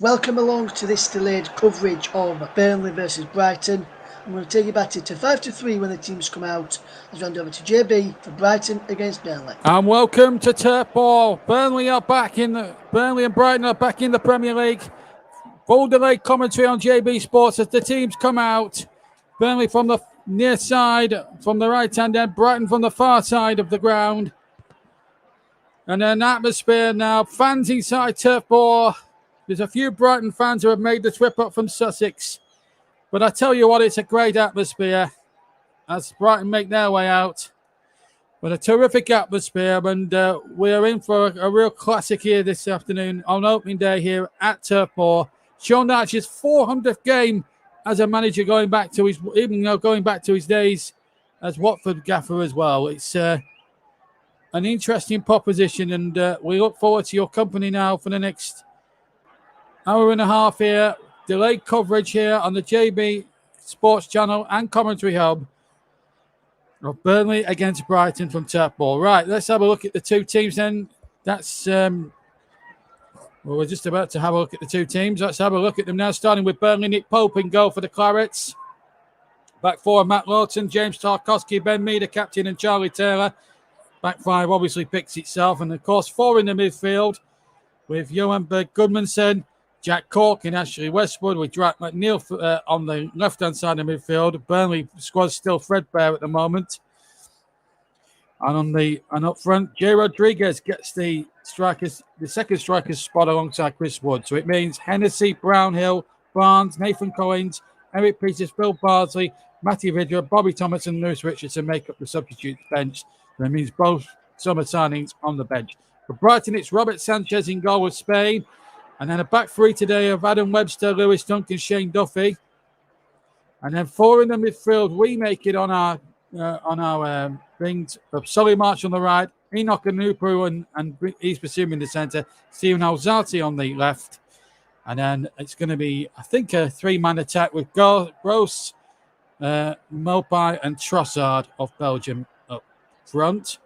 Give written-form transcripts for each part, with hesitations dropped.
Welcome along to this delayed coverage of Burnley versus Brighton. I'm going to take you back to 5-3 when the teams come out. I'll hand over to JB for Brighton against Burnley. And welcome to Turf Ball. Burnley and Brighton are back in the Premier League. Full delayed commentary on JB Sports as the teams come out. Burnley from the near side, from the right hand end, Brighton from the far side of the ground. And an atmosphere now, fans inside Turf Ball. There's a few Brighton fans who have made the trip up from Sussex. But I tell you what, it's a great atmosphere as Brighton make their way out. But a terrific atmosphere, and we're in for a real classic here this afternoon on opening day here at Turf Moor. Sean Dyche's 400th game as a manager, going back to his days as Watford gaffer as well. It's an interesting proposition, and we look forward to your company now for the next hour and a half here. Delayed coverage here on the JB Sports Channel and Commentary Hub of Burnley against Brighton from Turf Moor. Right, let's have a look at the two teams then. That's we're just about to have a look at the two teams. Let's have a look at them now, starting with Burnley. Nick Pope in goal for the Clarets. Back four, Matt Lawton, James Tarkowski, Ben Meader, captain, and Charlie Taylor. Back five obviously picks itself. And, of course, four in the midfield with Johan Berg Gudmundsson, Jack Cork and Ashley Westwood, with Jack McNeil on the left-hand side of the midfield. Burnley squad's still threadbare at the moment. And up front, Jay Rodriguez gets the second striker's spot alongside Chris Wood. So it means Hennessy, Brownhill, Barnes, Nathan Collins, Eric Peters, Phil Bardsley, Matthew Vidra, Bobby Thomas and Lewis Richardson make up the substitute bench. That means both summer signings on the bench. For Brighton, it's Robert Sanchez in goal with Spain. And then a back three today of Adam Webster, Lewis Duncan, Shane Duffy. And then four in the midfield. We make it on our things of Solly March on the right, Enoch Anupu and he's pursuing the centre, Stephen Alzati on the left. And then it's going to be, I think, a three-man attack with Gross, Mopai and Trossard of Belgium up front.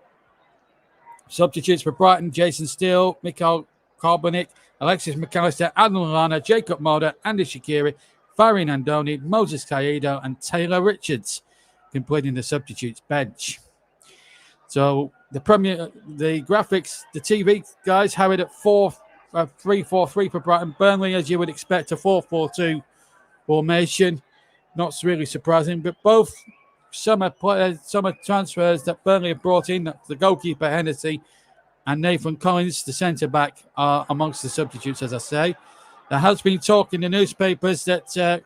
Substitutes for Brighton, Jason Steele, Mikhail Karbonik, Alexis McAllister, Adam Lallana, Jacob Moda, Andy Shaqiri, Farin Andoni, Moses Caicedo and Taylor Richards completing the substitutes bench. So the graphics, the TV guys have it at 3-4-3 for Brighton. Burnley, as you would expect, a 4-4-2 formation. Not really surprising, but both summer transfers that Burnley have brought in, the goalkeeper Hennessy and Nathan Collins, the centre-back, are amongst the substitutes, as I say. There has been talk in the newspapers that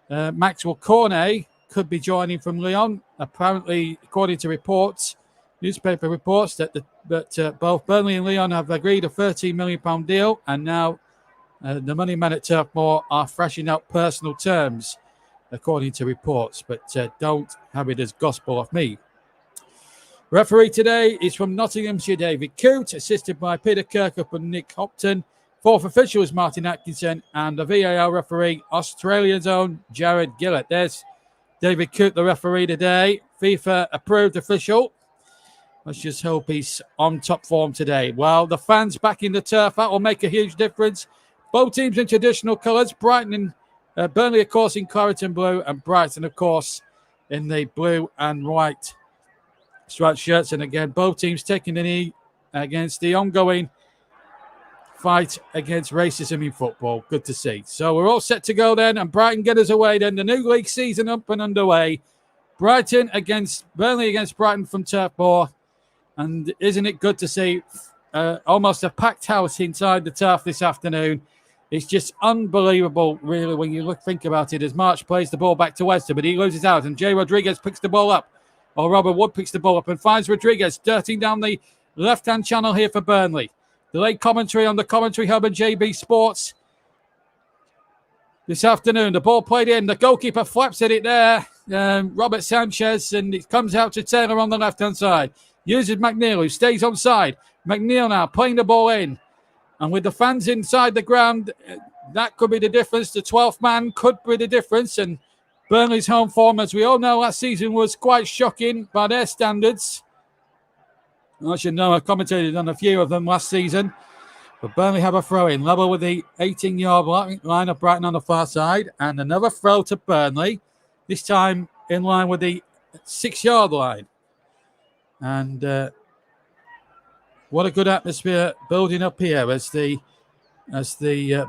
Maxwell Cornet could be joining from Lyon. Apparently, according to newspaper reports, that both Burnley and Lyon have agreed a £13 million deal, and now the money men at Turf Moor are thrashing out personal terms, according to reports, but don't have it as gospel of me. Referee today is from Nottinghamshire, David Coote, assisted by Peter Kirkup and Nick Hopton. Fourth official is Martin Atkinson, and the VAR referee, Australia's own Jared Gillett. There's David Coote, the referee today, FIFA approved official. Let's just hope he's on top form today. Well, the fans back in the turf, that will make a huge difference. Both teams in traditional colours. Brighton and Burnley, of course, in claret and blue, and Brighton, of course, in the blue and white striped shirts. And again, both teams taking the knee against the ongoing fight against racism in football. Good to see. So we're all set to go then, and Brighton get us away then. The new league season up and underway. Burnley against Brighton from Turf Moor. And isn't it good to see almost a packed house inside the turf this afternoon? It's just unbelievable, really, when you think about it, as March plays the ball back to Webster, but he loses out, and Jay Rodriguez picks the ball up, or Robert Wood picks the ball up and finds Rodriguez dirting down the left-hand channel here for Burnley. Delayed commentary on the Commentary Hub and JB Sports this afternoon. The ball played in. The goalkeeper flaps at it there. Robert Sanchez, and it comes out to Taylor on the left-hand side. Uses McNeil, who stays on side. McNeil now playing the ball in. And with the fans inside the ground, that could be the difference. The 12th man could be the difference. And Burnley's home form, as we all know, last season was quite shocking by their standards. I should know, I commentated on a few of them last season. But Burnley have a throw in, level with the 18-yard line of Brighton on the far side, and another throw to Burnley, this time in line with the 6-yard line. And what a good atmosphere building up here as the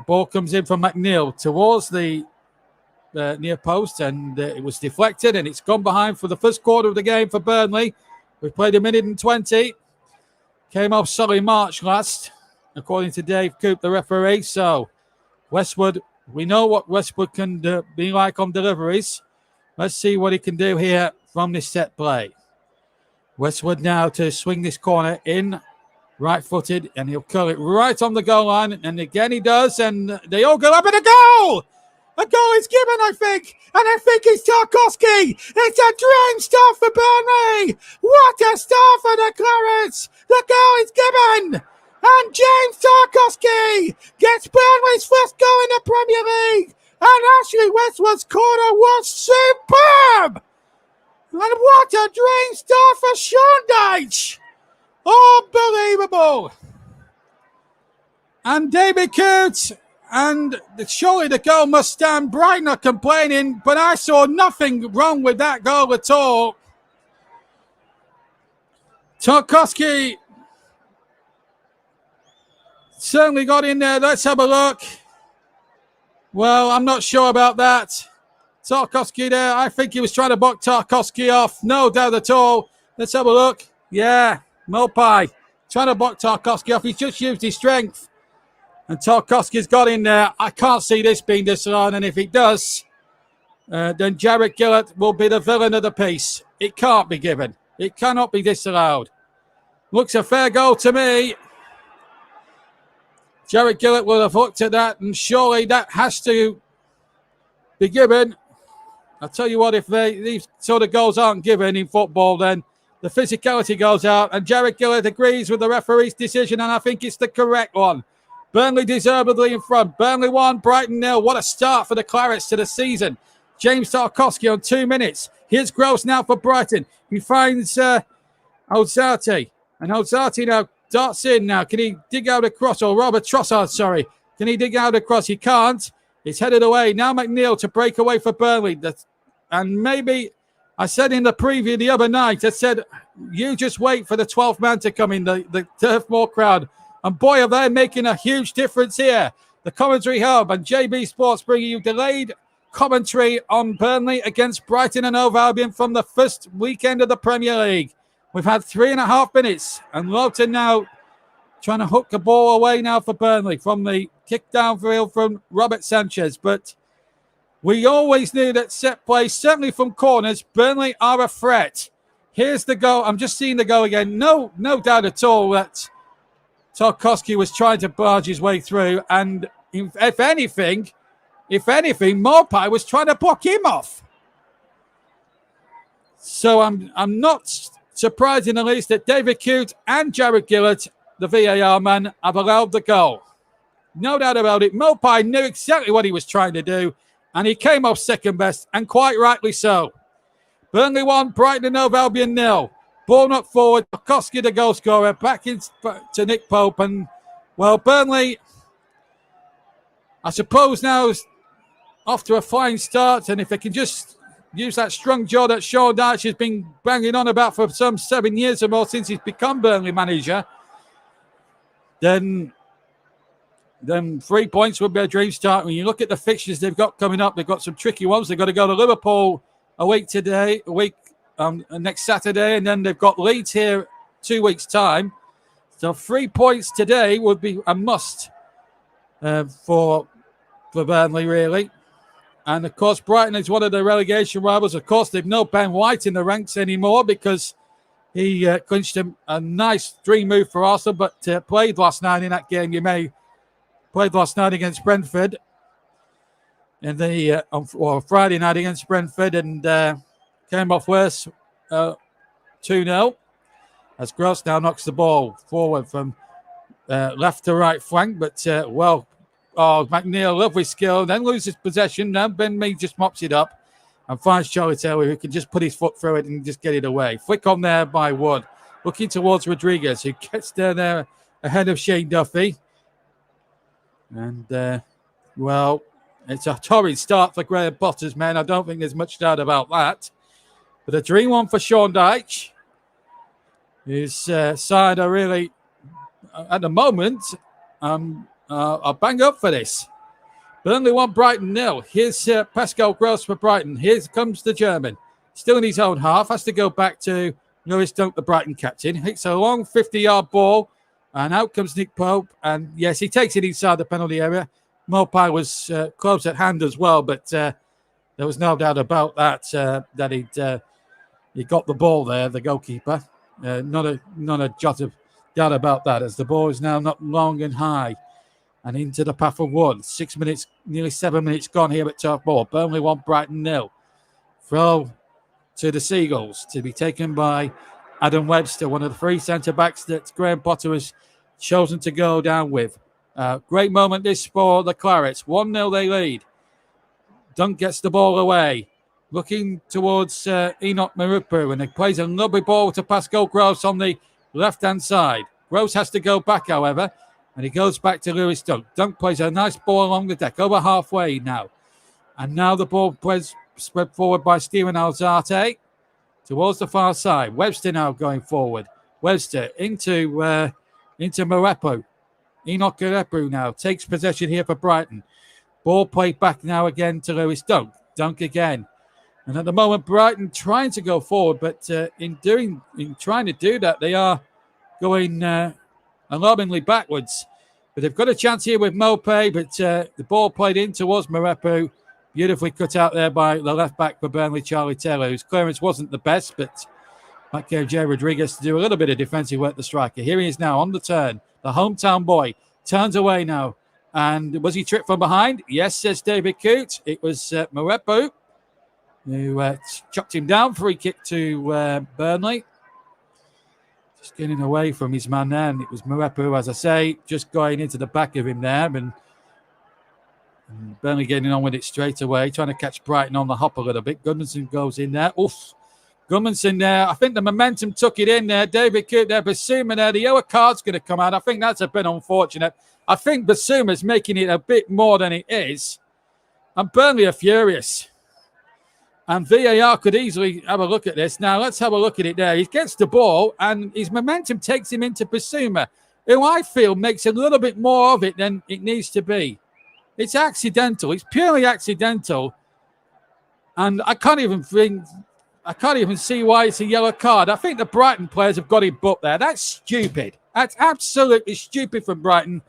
ball comes in from McNeil towards the near post, and it was deflected, and it's gone behind for the first quarter of the game for Burnley. We played 1 minute and 20. Came off Solly March last, according to Dave Coop, the referee. So Westwood, we know what Westwood can be like on deliveries. Let's see what he can do here from this set play. Westwood now to swing this corner in, right-footed, and he'll curl it right on the goal line. And again he does, and they all go up, and a goal! A goal is given, I think, and I think it's Tarkowski. It's a dream start for Burnley. What a start for the Clarets. The goal is given, and James Tarkowski gets Burnley's first goal in the Premier League. And Ashley Westwood's corner was superb. And what a dream start for Sean Dyche. Unbelievable. And David Coote. And surely the goal must stand. Brighton are complaining, but I saw nothing wrong with that goal at all. Tarkowski certainly got in there. Let's have a look. Well, I'm not sure about that. Tarkowski there. I think he was trying to block Tarkowski off. No doubt at all. Let's have a look. Yeah, Mopai trying to block Tarkowski off. He's just used his strength. And Tarkowski's got in there. I can't see this being disallowed. And if it does, then Jarrett Gillett will be the villain of the piece. It can't be given. It cannot be disallowed. Looks a fair goal to me. Jarrett Gillett will have looked at that, and surely that has to be given. I'll tell you what, if these sort of goals aren't given in football, then the physicality goes out. And Jarrett Gillett agrees with the referee's decision, and I think it's the correct one. Burnley deservedly in front. Burnley 1, Brighton 0. What a start for the Clarets to the season. James Tarkowski on 2 minutes. Here's Gross now for Brighton. He finds Ozati. And Ozati now darts in now. Can he dig out a cross? Or Robert Trossard, sorry. Can he dig out a cross? He can't. It's headed away. Now McNeil to break away for Burnley. And maybe, I said in the preview the other night, I said, you just wait for the 12th man to come in, the Turf Moor crowd. And boy, are they making a huge difference here. The Commentary Hub and JB Sports bringing you delayed commentary on Burnley against Brighton and Hove Albion from the first weekend of the Premier League. We've had 3.5 minutes, and Lowton now trying to hook the ball away now for Burnley from the kick downfield from Robert Sanchez. But we always knew that set play, certainly from corners, Burnley are a threat. Here's the goal. I'm just seeing the goal again. No doubt at all that Tarkowski was trying to barge his way through, and if anything, Mopai was trying to block him off. So I'm not surprised in the least that David Coote and Jarrett Gillett, the VAR man, have allowed the goal. No doubt about it. Mopai knew exactly what he was trying to do, and he came off second best, and quite rightly so. Burnley 1, Brighton and Hove Albion 0. Ball up forward, Tarkowski the goal scorer, back to Nick Pope. And, well, Burnley, I suppose now is off to a fine start. And if they can just use that strong jaw that Sean Dyche has been banging on about for some 7 years or more since he's become Burnley manager, then 3 points would be a dream start. When you look at the fixtures they've got coming up, they've got some tricky ones. They've got to go to Liverpool next Saturday, and then they've got Leeds here 2 weeks' time. So 3 points today would be a must for Burnley, really. And, of course, Brighton is one of the relegation rivals. Of course, they've no Ben White in the ranks anymore because he clinched a nice dream move for Arsenal, but played last night in that game. Played last night against Brentford. And on Friday night against Brentford, and came off worse 2-0 as Gross now knocks the ball forward from left to right flank. But, McNeil, lovely skill, then loses possession. Now Ben Mee just mops it up and finds Charlie Taylor, who can just put his foot through it and just get it away. Flick on there by Wood. Looking towards Rodriguez, who gets there ahead of Shane Duffy. And, well, it's a torrid start for Graham Potter's men. I don't think there's much doubt about that. But a dream one for Sean Dyche. His side are really, at the moment, are bang up for this. Burnley 1, Brighton 0. Here's Pascal Gross for Brighton. Here comes the German. Still in his own half. Has to go back to Lewis Dunk, the Brighton captain. Hits a long 50-yard ball. And out comes Nick Pope. And yes, he takes it inside the penalty area. Mopai was close at hand as well. But there was no doubt about that, that he got the ball there, the goalkeeper. Not a jot of doubt about that, as the ball is now not long and high. And into the path of one. 6 minutes, nearly 7 minutes gone here at Turf Moor. Burnley 1, Brighton 0. Throw to the Seagulls to be taken by Adam Webster, one of the three centre-backs that Graham Potter has chosen to go down with. Great moment this for the Clarets. 1-0 they lead. Dunk gets the ball away. Looking towards Enoch Marupu, and he plays a lovely ball to Pascal Gross on the left-hand side. Gross has to go back, however. And he goes back to Lewis Dunk. Dunk plays a nice ball along the deck, over halfway now. And now the ball plays spread forward by Steven Alzate towards the far side. Webster now going forward. Webster into Marepo. Enoch Marepo now takes possession here for Brighton. Ball played back now again to Lewis Dunk. Dunk again. And at the moment, Brighton trying to go forward, but in trying to do that, they are going alarmingly backwards. But they've got a chance here with Mopai, but the ball played in towards Marepo. Beautifully cut out there by the left back for Burnley, Charlie Taylor, whose clearance wasn't the best, but that gave Jay Rodriguez to do a little bit of defensive work, the striker. Here he is now on the turn. The hometown boy turns away now. And was he tripped from behind? Yes, says David Coote. It was Marepo who chucked him down. Free kick to Burnley. Just getting away from his man there. And it was Marepo, as I say, just going into the back of him there. And Burnley getting on with it straight away, trying to catch Brighton on the hop a little bit. Gudmundsson goes in there. Oof. Gudmundsson there. I think the momentum took it in there. David Coote there. Basuma there. The yellow card's going to come out. I think that's a bit unfortunate. I think Basuma's making it a bit more than it is. And Burnley are furious. And VAR could easily have a look at this. Now, let's have a look at it there. He gets the ball, and his momentum takes him into Basuma, who I feel makes a little bit more of it than it needs to be. It's accidental. It's purely accidental. And I can't even see why it's a yellow card. I think the Brighton players have got him booked there. That's stupid. That's absolutely stupid from Brighton.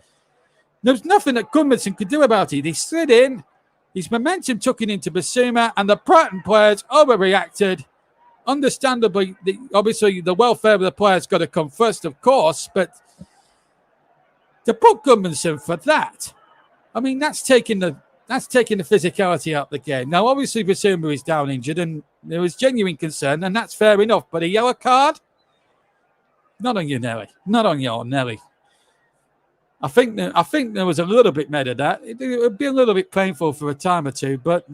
There's nothing that Gudmundsson could do about it. He slid in. His momentum took it into Basuma, and the Brighton players overreacted. Understandably, obviously, the welfare of the players got to come first, of course, but to put Gudmundsson for that, I mean, that's taking the physicality out of the game. Now, obviously, Basuma is down injured, and there was genuine concern, and that's fair enough. But a yellow card? Not on you, Nelly. Not on you, Nelly. I think there was a little bit made of that. It would be a little bit painful for a time or two, but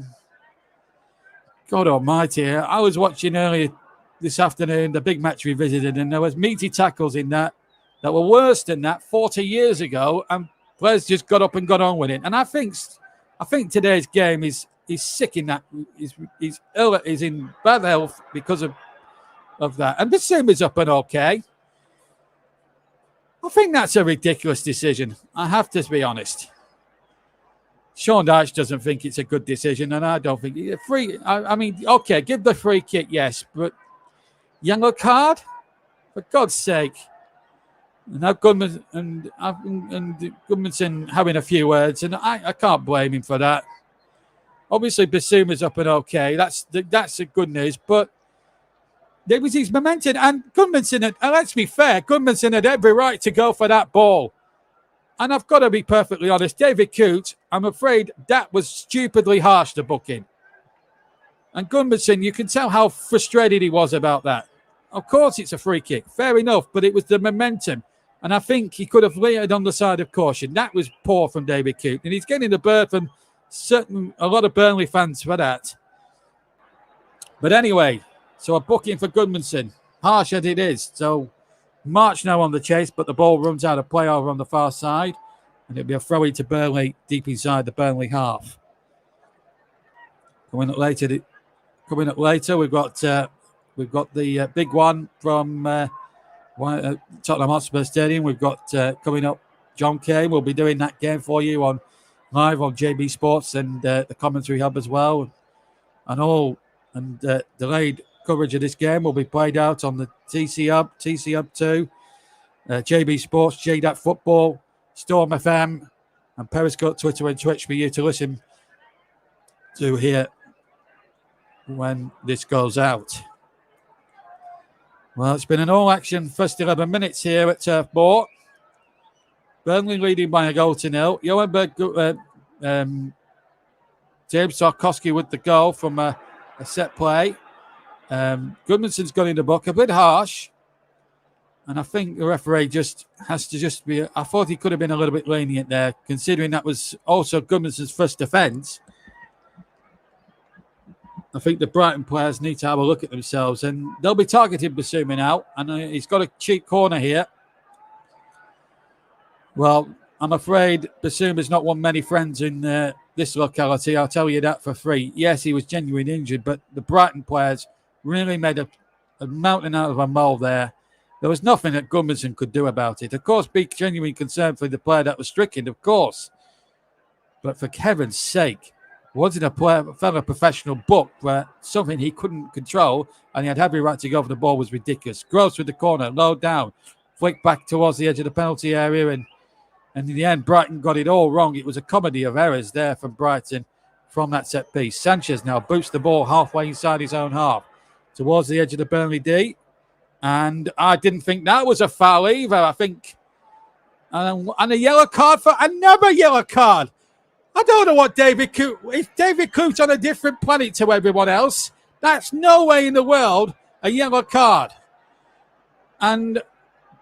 God almighty, I was watching earlier this afternoon the big match we visited, and there was meaty tackles in that were worse than that 40 years ago, and players just got up and got on with it. And I think today's game is sick in that. He's ill, is in bad health because of that. And Basuma's up and okay. I think that's a ridiculous decision. I have to be honest. Sean Dyche doesn't think it's a good decision, and I don't think I mean, okay, give the free kick, yes, but yellow card, for God's sake. And now Gudmundsson having a few words, and I can't blame him for that. Obviously, Basuma's up and okay. That's the good news, but there was his momentum, and Gudmundsson, let's be fair, Gudmundsson had every right to go for that ball. And I've got to be perfectly honest, David Coote, I'm afraid that was stupidly harsh to book in. And Gudmundsson, you can tell how frustrated he was about that. Of course, it's a free kick, fair enough, but it was the momentum. And I think he could have laid on the side of caution. That was poor from David Coote. And he's getting the bird from a lot of Burnley fans for that. But anyway, so a booking for Gudmundsson. Harsh as it is. So March now on the chase, but the ball runs out of play over on the far side. And it'll be a throw into Burnley deep inside the Burnley half. Coming up later, we've got the big one from Tottenham Hotspur Stadium. We've got coming up John Kane. We'll be doing that game for you live on JB Sports and the commentary hub as well. And delayed coverage of this game will be played out on the TC Hub 2, JB Sports, JDAT Football, Storm FM, and Periscope, Twitter, and Twitch for you to listen to here when this goes out. Well, it's been an all-action first 11 minutes here at Turf Moor. Burnley leading by a goal to nil. James Tarkowski with the goal from a set play. Goodmanson's got in the book, a bit harsh. And I think the referee has to be... I thought he could have been a little bit lenient there, considering that was also Goodmanson's first offence. I think the Brighton players need to have a look at themselves, and they'll be targeting Basuma now. And he's got a cheap corner here. Well, I'm afraid Basuma's not won many friends in this locality. I'll tell you that for free. Yes, he was genuinely injured, but the Brighton players really made a mountain out of a mole there. There was nothing that Goodmanson could do about it. Of course, be genuinely concerned for the player that was stricken, of course. But for heaven's sake, wasn't a fellow professional booked for something he couldn't control, and he had every right to go for the ball was ridiculous. Gross with the corner, low down, flick back towards the edge of the penalty area, and in the end, Brighton got it all wrong. It was a comedy of errors there from Brighton from that set piece. Sanchez now boots the ball halfway inside his own half towards the edge of the Burnley D. And I didn't think that was a foul either. I think, and a yellow card for another yellow card. I don't know what David Coote, if David Coote on a different planet to everyone else, that's no way in the world a yellow card. And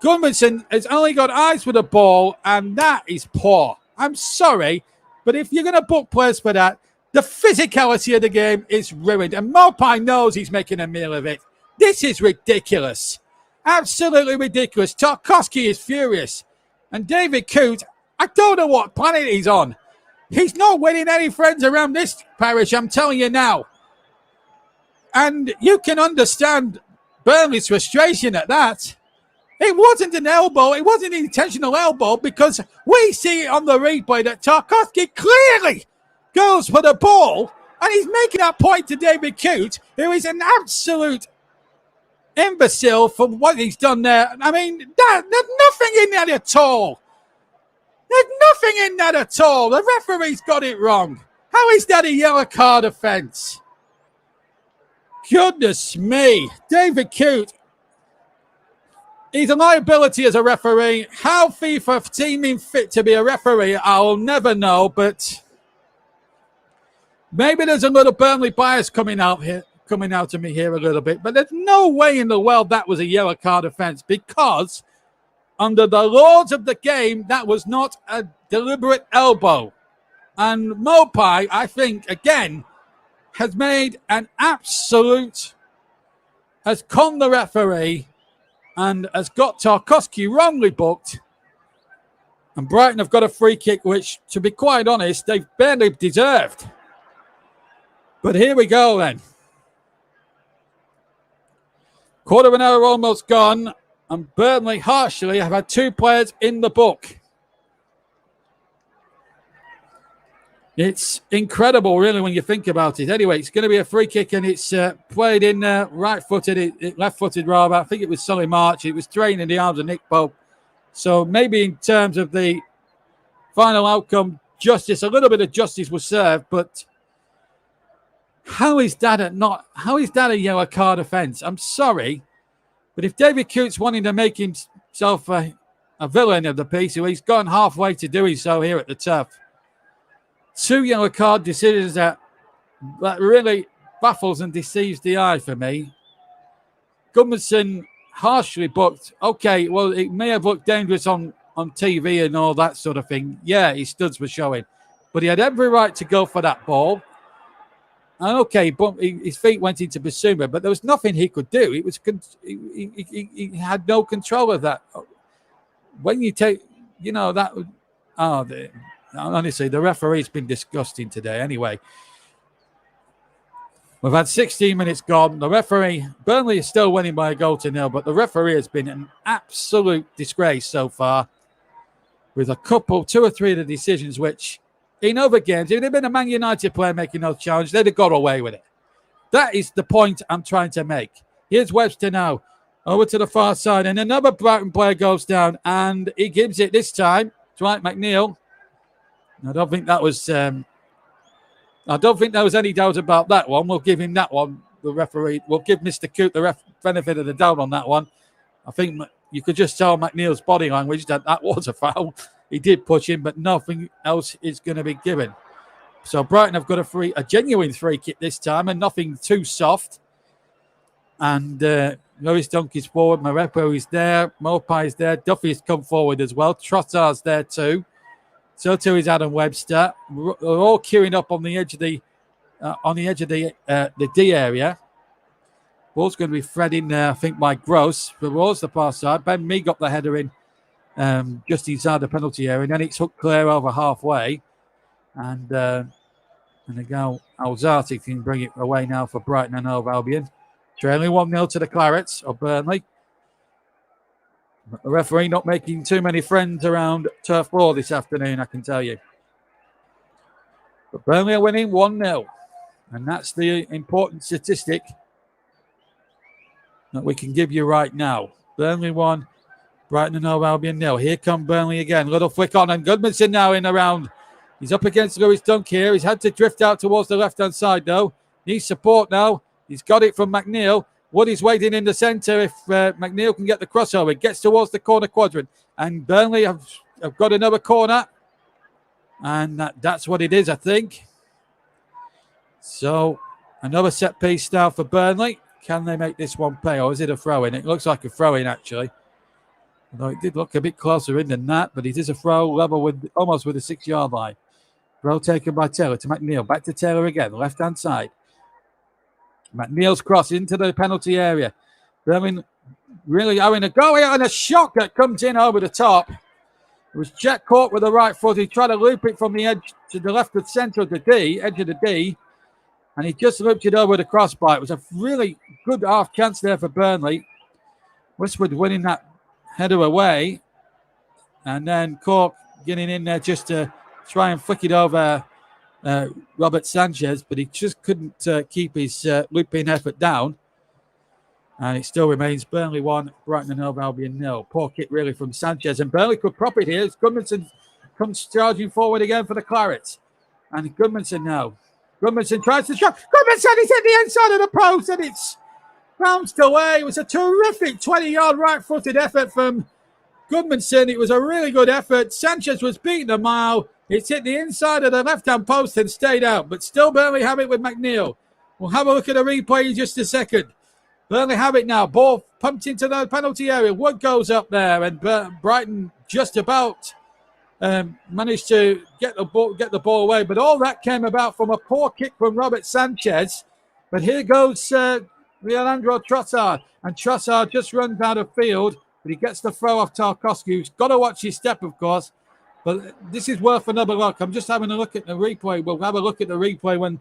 Goodmanson has only got eyes for the ball, and that is poor. I'm sorry, but if you're going to book players for that, the physicality of the game is ruined. And Mopai knows he's making a meal of it. This is ridiculous. Absolutely ridiculous. Tarkowski is furious. And David Coote, I don't know what planet he's on. He's not winning any friends around this parish, I'm telling you now. And you can understand Burnley's frustration at that. It wasn't an elbow. It wasn't an intentional elbow, because we see it on the replay that Tarkowski clearly goes for the ball, and he's making that point to David Coote, who is an absolute imbecile for what he's done there. I mean, there's nothing in that at all. There's nothing in that at all. The referee's got it wrong. How is that a yellow card offence? Goodness me. David Coote, he's a liability as a referee. How FIFA deem him fit to be a referee, I'll never know, but maybe there's a little Burnley bias coming out to me here a little bit, but there's no way in the world that was a yellow card offence, because under the laws of the game, that was not a deliberate elbow. And Mopai, I think, again, has made an absolute, has conned the referee and has got Tarkowski wrongly booked. And Brighton have got a free kick, which, to be quite honest, they've barely deserved. But here we go then. Quarter of an hour almost gone, and Burnley harshly have had two players in the book. It's incredible, really, when you think about it. Anyway, it's going to be a free kick, and it's played in right-footed, left-footed rather. I think it was Solly March. It was trained in the arms of Nick Pope. So maybe in terms of the final outcome, justice, a little bit of justice was served, but how is that a yellow card offence? I'm sorry, but if David Coote's wanting to make himself a villain of the piece, he's gone halfway to doing so here at the Turf. Two yellow card decisions that really baffles and deceives the eye for me. Goodmanson harshly booked. Okay, well, it may have looked dangerous on TV and all that sort of thing. Yeah, his studs were showing. But he had every right to go for that ball. And okay, his feet went into Basuma, but there was nothing he could do. It was he had no control of that. When you take, that honestly, the referee's been disgusting today. Anyway, we've had 16 minutes gone. The referee, Burnley is still winning by a goal to nil, but the referee has been an absolute disgrace so far with two or three of the decisions which, in other games, if it had been a Man United player making those challenges, they'd have got away with it. That is the point I'm trying to make. Here's Webster now, over to the far side, and another Brighton player goes down, and he gives it this time to Dwight McNeil. I don't think there was any doubt about that one. We'll give him that one. The referee will give Mr. Coote the benefit of the doubt on that one. I think you could just tell McNeil's body language that was a foul. He did push him, but nothing else is going to be given. So Brighton have got a genuine free kick this time, and nothing too soft. And Lewis Dunk is forward. Marepo is there. Mopai is there. Duffy has come forward as well. Trossard's there too. So too is Adam Webster. We're all queuing up on the edge of the D area. Ball's going to be threading, I think, by Gross towards the far side. Ben Mee got the header in just inside the penalty area, and then it's hooked clear over halfway. And again, Alzati can bring it away now for Brighton and Hove Albion. Trailing 1-0 to the Clarets of Burnley. But the referee not making too many friends around Turf Moor this afternoon, I can tell you. But Burnley are winning 1-0. And that's the important statistic that we can give you right now. Burnley 1, Brighton and Hove Albion 0. Here come Burnley again. Little flick on, and Goodmanson now in around. He's up against Lewis Dunk here. He's had to drift out towards the left-hand side, though. Needs support now. He's got it from McNeil. Woody's waiting in the centre if McNeil can get the crossover. Gets towards the corner quadrant. And Burnley have got another corner. And that's what it is, I think. So, another set piece now for Burnley. Can they make this one pay, or is it a throw-in? It looks like a throw-in, actually. Although it did look a bit closer in than that, but it is a throw level with almost with the 6-yard line. Throw taken by Taylor to McNeil. Back to Taylor again, left-hand side. McNeil's cross into the penalty area. Burnley really having a go here, and a shot that comes in over the top. It was Jack caught with the right foot. He tried to loop it from the edge to the left of centre of the D, edge of the D, and he just looped it over the crossbar. It was a really good half chance there for Burnley. Westwood winning that header away, and then Cork getting in there just to try and flick it over Robert Sanchez, but he just couldn't keep his looping effort down. And it still remains Burnley 1, Brighton and Hove Albion 0. Poor kick really from Sanchez, and Burnley could prop it here. Goodmanson comes charging forward again for the Clarets. And Goodmanson now. Goodmanson tries to shot. Goodmanson is at the inside of the post, and it's bounced away. It was a terrific 20-yard right-footed effort from Goodmanson. It was a really good effort. Sanchez was beaten a mile. It's hit the inside of the left-hand post and stayed out. But still Burnley have it with McNeil. We'll have a look at the replay in just a second. Burnley have it now. Ball pumped into the penalty area. Wood goes up there, and Brighton just about managed to get the ball away. But all that came about from a poor kick from Robert Sanchez. But here goes Leandro Trossard. And Trossard just runs out of field, but he gets the throw off Tarkowski, who's got to watch his step, of course. But this is worth another look. I'm just having a look at the replay. We'll have a look at the replay when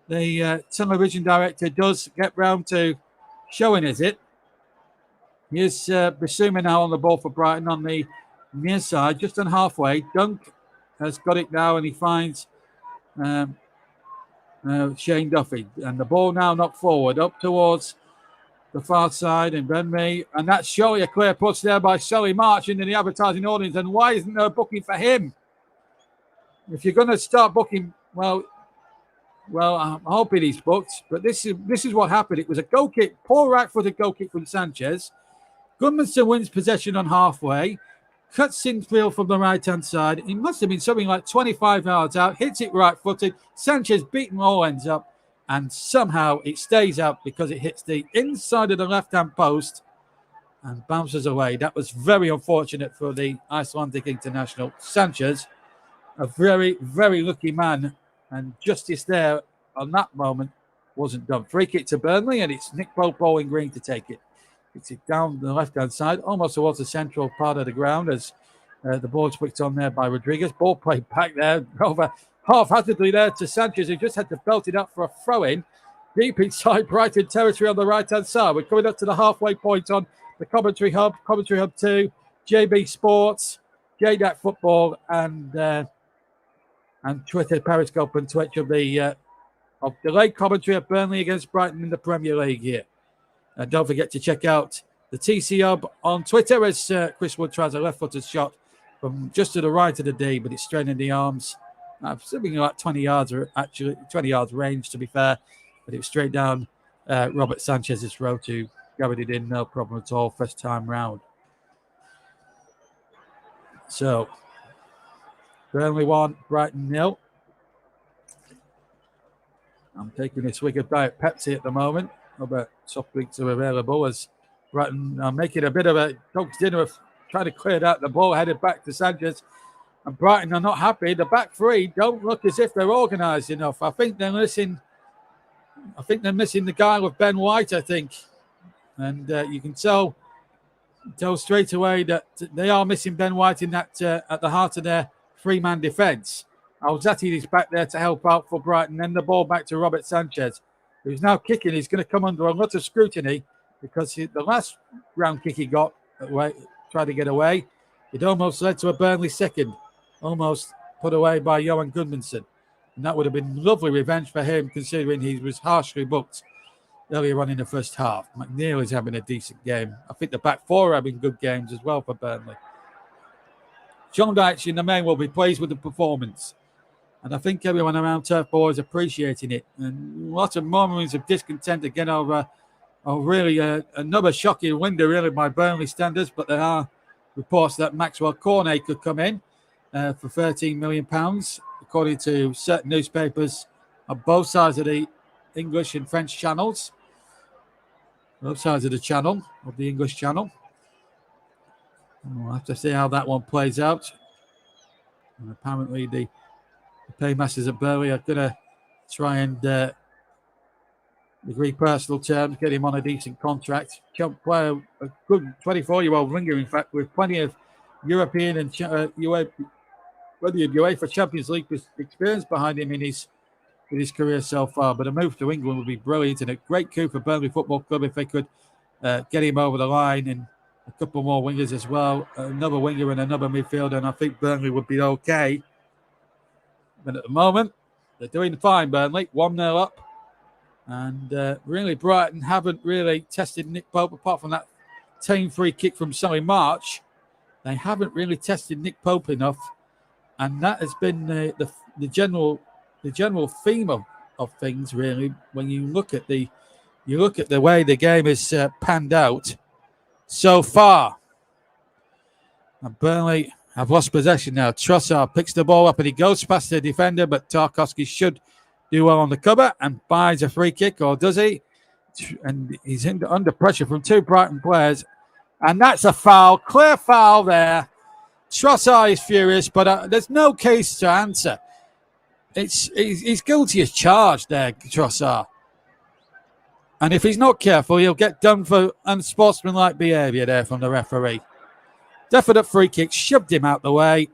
the television director does get round to showing us it. Here's Bissouma now on the ball for Brighton on the near side, just on halfway. Dunk has got it now, and he finds Shane Duffy. And the ball now knocked forward up towards the far side, and Ben Mee, and that's surely a clear push there by Solly March into the advertising audience. And why isn't there a booking for him? If you're going to start booking, well, I'm hoping he's booked. But this is what happened. It was a goal kick, poor right-footed goal kick from Sanchez. Goodmanson wins possession on halfway, cuts infield from the right-hand side. He must have been something like 25 yards out, hits it right-footed. Sanchez beaten all ends up. And somehow it stays out because it hits the inside of the left-hand post and bounces away. That was very unfortunate for the Icelandic international. Sanchez, a very, very lucky man. And justice there on that moment wasn't done. Free kick to Burnley, and it's Nick Pope bowling green to take it. It's it down the left-hand side, almost towards the central part of the ground as The ball's flicked on there by Rodriguez. Ball played back there over half-heartedly there to Sanchez, who just had to belt it up for a throw-in. Deep inside Brighton territory on the right-hand side. We're coming up to the halfway point on the Commentary Hub 2, JB Sports, JDAC Football, and Twitter, Periscope, and Twitch of the of delayed commentary of Burnley against Brighton in the Premier League here. And don't forget to check out the TC Hub on Twitter as Chris Wood tries a left-footed shot from just to the right of the D, but it's straining the arms. Something like 20 yards, or actually 20 yards range, to be fair. But it was straight down Robert Sanchez's throw to carried it in, no problem at all, first time round. So, Burnley 1, Brighton 0. I'm taking a swig of Diet Pepsi at the moment. Other soft drinks are available as Brighton are making a bit of a dog's dinner of trying to clear out the ball, headed back to Sanchez. And Brighton are not happy. The back three don't look as if they're organised enough. I think they're missing the guy with Ben White, I think. And you can tell straight away that they are missing Ben White in that at the heart of their three-man defence. Alzati is back there to help out for Brighton. Then the ball back to Robert Sanchez, who's now kicking. He's going to come under a lot of scrutiny because the last round kick he got, tried to get away, it almost led to a Burnley second, almost put away by Johan Gudmundsson. And that would have been lovely revenge for him, considering he was harshly booked earlier on in the first half. McNeil is having a decent game. I think the back four are having good games as well for Burnley. John Dyche in the main will be pleased with the performance. And I think everyone around Turf Moor is appreciating it. And lots of murmurings of discontent again over really another shocking window, really, by Burnley standards. But there are reports that Maxwell Cornet could come in for £13 million, according to certain newspapers on both sides of the English and French channels. Both sides of the channel, of the English channel. And we'll have to see how that one plays out. And apparently the paymasters at Burnley are going to try and agree personal terms, get him on a decent contract. Player, a good 24-year-old winger, in fact, with plenty of European and UEFA Champions League experience behind him in his career so far. But a move to England would be brilliant and a great coup for Burnley Football Club if they could get him over the line, and a couple more wingers as well, another winger and another midfielder, and I think Burnley would be okay. But at the moment, they're doing fine, Burnley, 1-0 up. And really, Brighton haven't really tested Nick Pope, apart from that tame free kick from Solly March. They haven't really tested Nick Pope enough. And that has been the general theme of things, really, when you look at the way the game is panned out so far. And Burnley have lost possession now. Trossard picks the ball up and he goes past the defender, but Tarkowski should do well on the cover and buys a free kick, or does he? And he's under pressure from two Brighton players. And that's a foul, clear foul there. Trossard is furious, but there's no case to answer. He's guilty as charged there, Trossard. And if he's not careful, he'll get done for unsportsmanlike behaviour there from the referee. Definite free kick, shoved him out the way.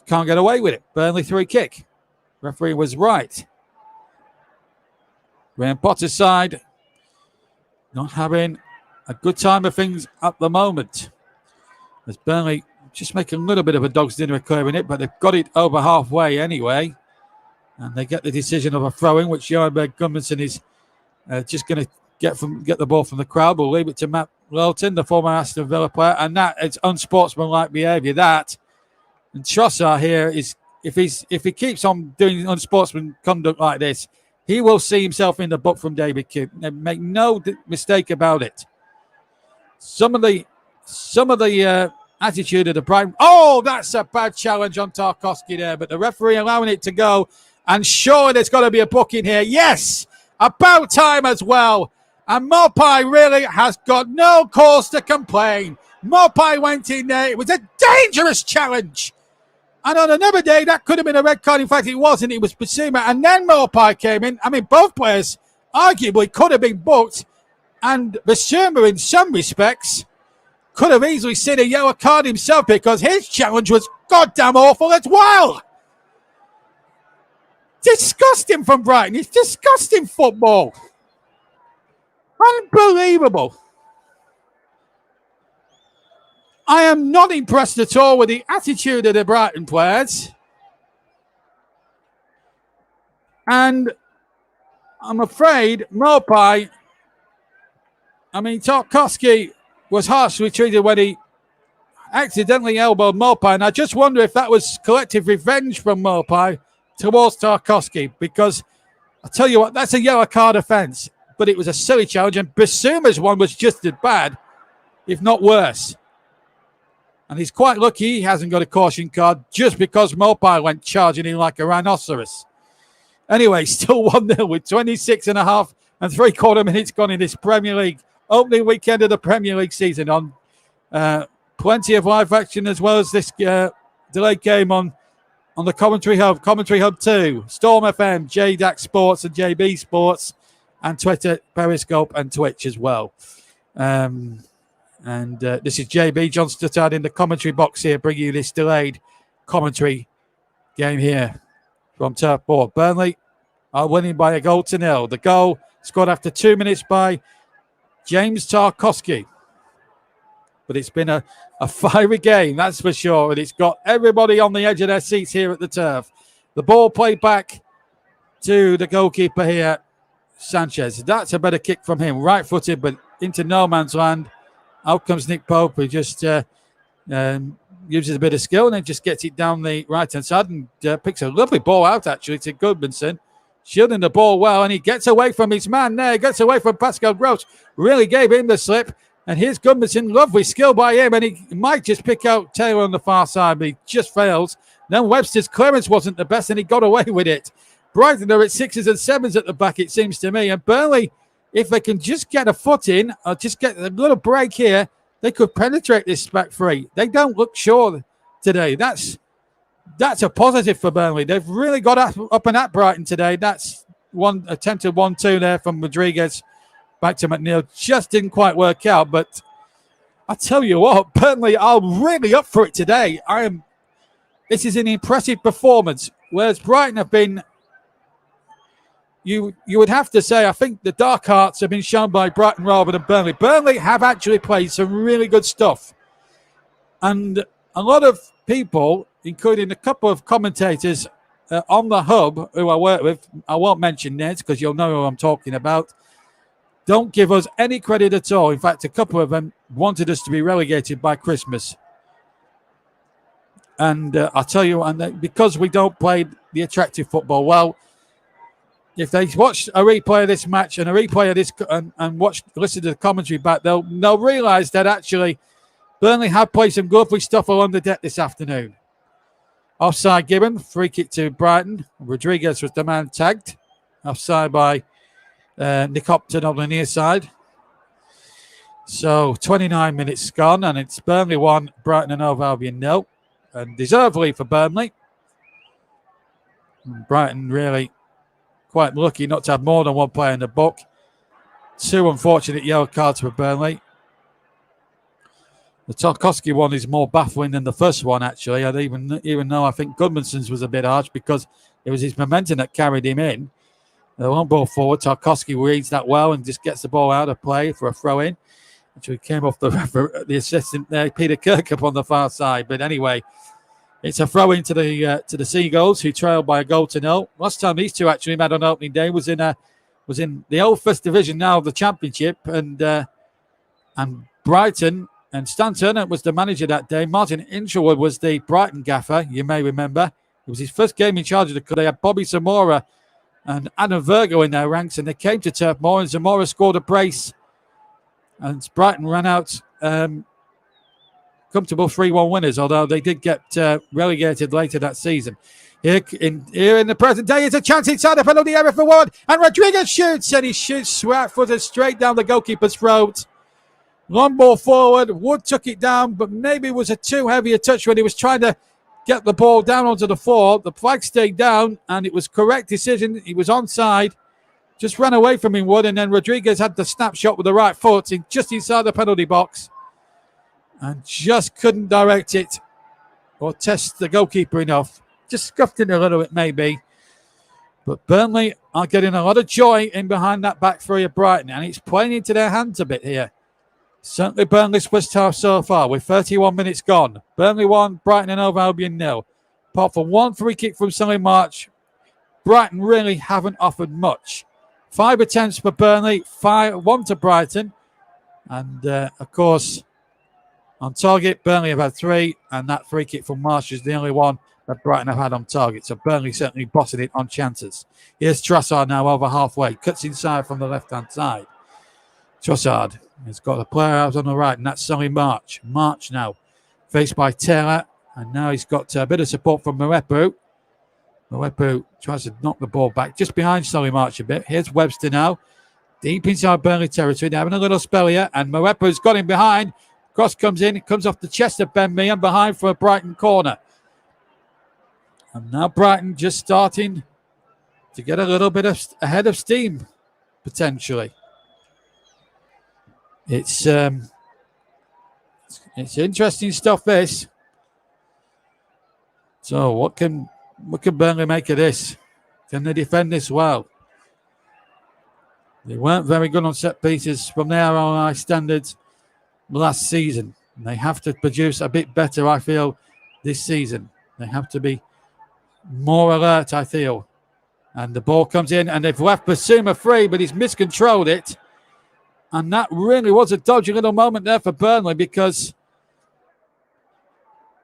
Can't get away with it. Burnley free kick. Referee was right. Graham Potter's side not having a good time of things at the moment. As Burnley just making a little bit of a dog's dinner of clearing it, but they've got it over halfway anyway. And they get the decision of a throw-in, which Johan Gudmundsson is just going to get the ball from the crowd. We'll leave it to Matt Lowton, the former Aston Villa player, and that it's unsportsmanlike behaviour. That and Trossard here is if he keeps on doing unsportsman conduct like this, he will see himself in the book from David Kidd. Make no mistake about it. Some of the attitude of the Brighton. Oh, that's a bad challenge on Tarkowski there, but the referee allowing it to go. And sure, there's got to be a booking here. Yes, about time as well. And Mopai really has got no cause to complain. Mopai went in there. It was a dangerous challenge. And on another day, that could have been a red card. In fact, it wasn't. It was Basuma. And then Mopai came in. I mean, both players arguably could have been booked. And Basuma, in some respects, could have easily seen a yellow card himself because his challenge was goddamn awful as well. Disgusting from Brighton. It's disgusting football. Unbelievable. I am not impressed at all with the attitude of the Brighton players. And I'm afraid Tarkowski was harshly treated when he accidentally elbowed Maupay. And I just wonder if that was collective revenge from Maupay towards Tarkowski, because I tell you what, that's a yellow card offence, but it was a silly challenge, and Bissouma's one was just as bad, if not worse. And he's quite lucky he hasn't got a caution card just because Maupay went charging in like a rhinoceros. Anyway, still 1-0 with 26 and a half and three-quarter minutes gone in this Premier League opening weekend of the Premier League season. On plenty of live action as well as this delayed game on the Commentary Hub 2, Storm FM, JDAC Sports and JB Sports, and Twitter, Periscope and Twitch as well. This is JB John Stuttard in the commentary box here, bringing you this delayed commentary game here from Turf Moor. Burnley are winning by 1-0. The goal scored after 2 minutes by James Tarkowski. But it's been a fiery game, that's for sure. And it's got everybody on the edge of their seats here at the Turf. The ball played back to the goalkeeper here, Sanchez. That's a better kick from him. Right-footed, but into no man's land. Out comes Nick Pope, who just uses a bit of skill and then just gets it down the right-hand side and picks a lovely ball out, actually, to Goodmanson. Shielding the ball well, and he gets away from his man there. Gets away from Pascal Gross. Really gave him the slip. And here's Goodmanson. Lovely skill by him, and he might just pick out Taylor on the far side, but he just fails. Then Webster's clearance wasn't the best, and he got away with it. Brighton are at 6s and 7s at the back, it seems to me. And Burnley, if they can just get a foot in, or just get a little break here, they could penetrate this back three. They don't look sure today. That's a positive for Burnley. They've really got up and at Brighton today. That's one attempted 1-2 there from Rodriguez back to McNeil. Just didn't quite work out. But I tell you what, Burnley are really up for it today. This is an impressive performance. Whereas Brighton have been, you would have to say, I think the dark arts have been shown by Brighton rather than Burnley. Burnley have actually played some really good stuff. And a lot of people, including a couple of commentators on the hub who I work with, I won't mention names because you'll know who I'm talking about, don't give us any credit at all. In fact, a couple of them wanted us to be relegated by Christmas. And I'll tell you, because we don't play the attractive football, well, if they watch a replay of this match and a replay of this and listen to the commentary back, they'll realise that actually Burnley have played some lovely stuff along the deck this afternoon. Offside given, free kick to Brighton. Rodriguez was the man tagged. Offside by Nick Hopton on the near side. So 29 minutes gone, and it's Burnley 1, Brighton and Hove Albion 0. And deservedly for Burnley. And Brighton really quite lucky not to have more than one player in the book. 2 unfortunate yellow cards for Burnley. The Tarkowski one is more baffling than the first one, actually. And even though I think Goodmanson's was a bit harsh because it was his momentum that carried him in. The long ball forward, Tarkowski reads that well and just gets the ball out of play for a throw-in. Actually came off the assistant there, Peter Kirkup on the far side. But anyway, it's a throw-in to the Seagulls, who trailed by 1-0. Last time these two actually met on opening day was in the old First Division, now the Championship, and Brighton. And Stan Turner was the manager that day. Martin Inchwood was the Brighton gaffer, you may remember. It was his first game in charge of the club. They had Bobby Zamora and Adam Virgo in their ranks, and they came to Turf Moor, and Zamora scored a brace. And Brighton ran out comfortable 3-1 winners, although they did get relegated later that season. Here in the present day is a chance inside the penalty area for Wood, and Rodriguez shoots, and he shoots flat-footed straight down the goalkeeper's throat. Long ball forward. Wood took it down, but maybe it was a too heavy a touch when he was trying to get the ball down onto the floor. The flag stayed down, and it was correct decision. He was onside. Just ran away from him, Wood, and then Rodriguez had the snapshot with the right foot just inside the penalty box. and just couldn't direct it or test the goalkeeper enough. Just scuffed it a little bit maybe. But Burnley are getting a lot of joy in behind that back three of Brighton, and it's playing into their hands a bit here. Certainly Burnley's first half so far with 31 minutes gone. Burnley 1, Brighton and Hove Albion 0. Apart from one free kick from Solly March, Brighton really haven't offered much. 5 attempts for Burnley, 1 to Brighton. And, of course, on target, Burnley have had 3, and that free kick from Marsh is the only one that Brighton have had on target. So Burnley certainly bossing it on chances. Here's Trossard now over halfway. Cuts inside from the left-hand side. Trossard has got a player out on the right, and that's Solly March. March now faced by Taylor, and now he's got a bit of support from Marepu. Marepu tries to knock the ball back just behind Solly March a bit. Here's Webster now. Deep inside Burnley territory. They're having a little spell here, and Marepu's got him behind. Cross comes in. It comes off the chest of Ben Mee and behind for a Brighton corner. And now Brighton just starting to get a little bit ahead of steam, potentially. It's interesting stuff, this. So what can Burnley make of this? Can they defend this well? They weren't very good on set pieces from their ROI standards last season. And they have to produce a bit better, I feel, this season. They have to be more alert, I feel. And the ball comes in, and they've left Basuma free, but he's miscontrolled it. And that really was a dodgy little moment there for Burnley because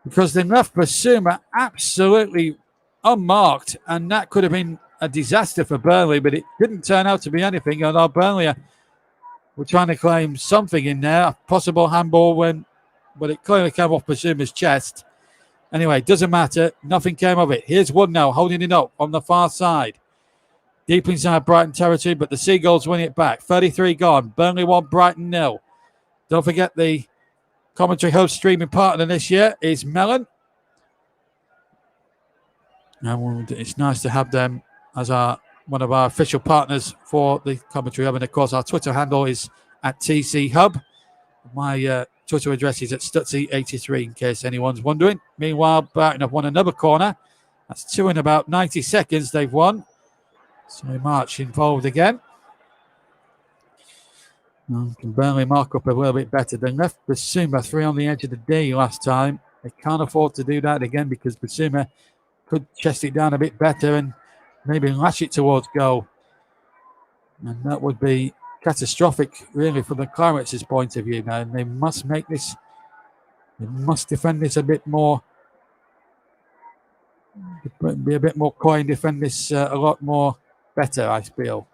they left Basuma absolutely unmarked, and that could have been a disaster for Burnley, but it didn't turn out to be anything. Although Burnley were trying to claim something in there, a possible handball, but it clearly came off Basuma's chest. Anyway, doesn't matter. Nothing came of it. Here's Wood now holding it up on the far side. Deep inside Brighton territory, but the Seagulls win it back. 33 gone. Burnley 1, Brighton 0. Don't forget the commentary host streaming partner this year is Mellon. And it's nice to have them as one of our official partners for the commentary hub. And of course, our Twitter handle is at TC Hub. My Twitter address is at Stutzy83 in case anyone's wondering. Meanwhile, Brighton have won another corner. That's 2 in about 90 seconds they've won. So March involved again. Can Burnley mark up a little bit better. They left Basuma 3 on the edge of the D last time. They can't afford to do that again because Basuma could chest it down a bit better and maybe lash it towards goal. And that would be catastrophic, really, from the Clarett's point of view now. And they must make this, they must defend this a bit more, be a bit more coy and defend this a lot more better, I feel.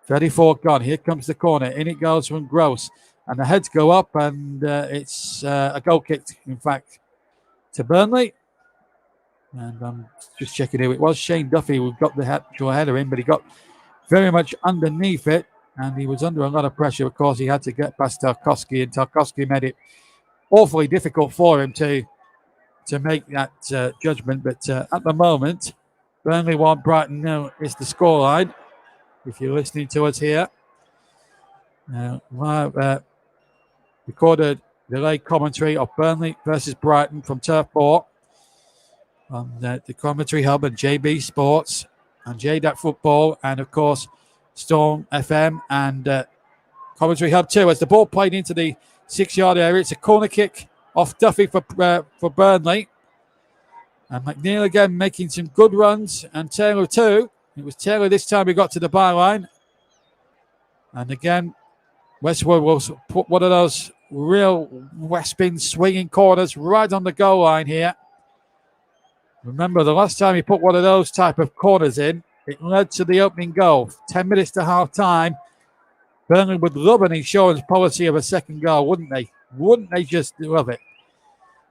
34 gone. Here comes the corner. In it goes from Gross. And the heads go up, and it's a goal kick, in fact, to Burnley. And I'm just checking here. It was Shane Duffy who got the actual header in, but he got very much underneath it. And he was under a lot of pressure. Of course, he had to get past Tarkowski, and Tarkowski made it awfully difficult for him to make that judgment. But at the moment, Burnley 1, Brighton 0 is the scoreline. If you're listening to us here, live recorded delayed commentary of Burnley versus Brighton from Turf 4 on the commentary hub and JB Sports and JDAC Football, and of course Storm FM and commentary hub too. As the ball played into the 6-yard area, it's a corner kick off Duffy for Burnley, and McNeil again making some good runs, and Taylor too. It was Taylor this time who got to the byline. And again, Westwood will put one of those real Westpin swinging corners right on the goal line here. Remember, the last time he put one of those type of corners in, it led to the opening goal. 10 minutes to half time. Burnley would love an insurance policy of a second goal, wouldn't they? Wouldn't they just love it?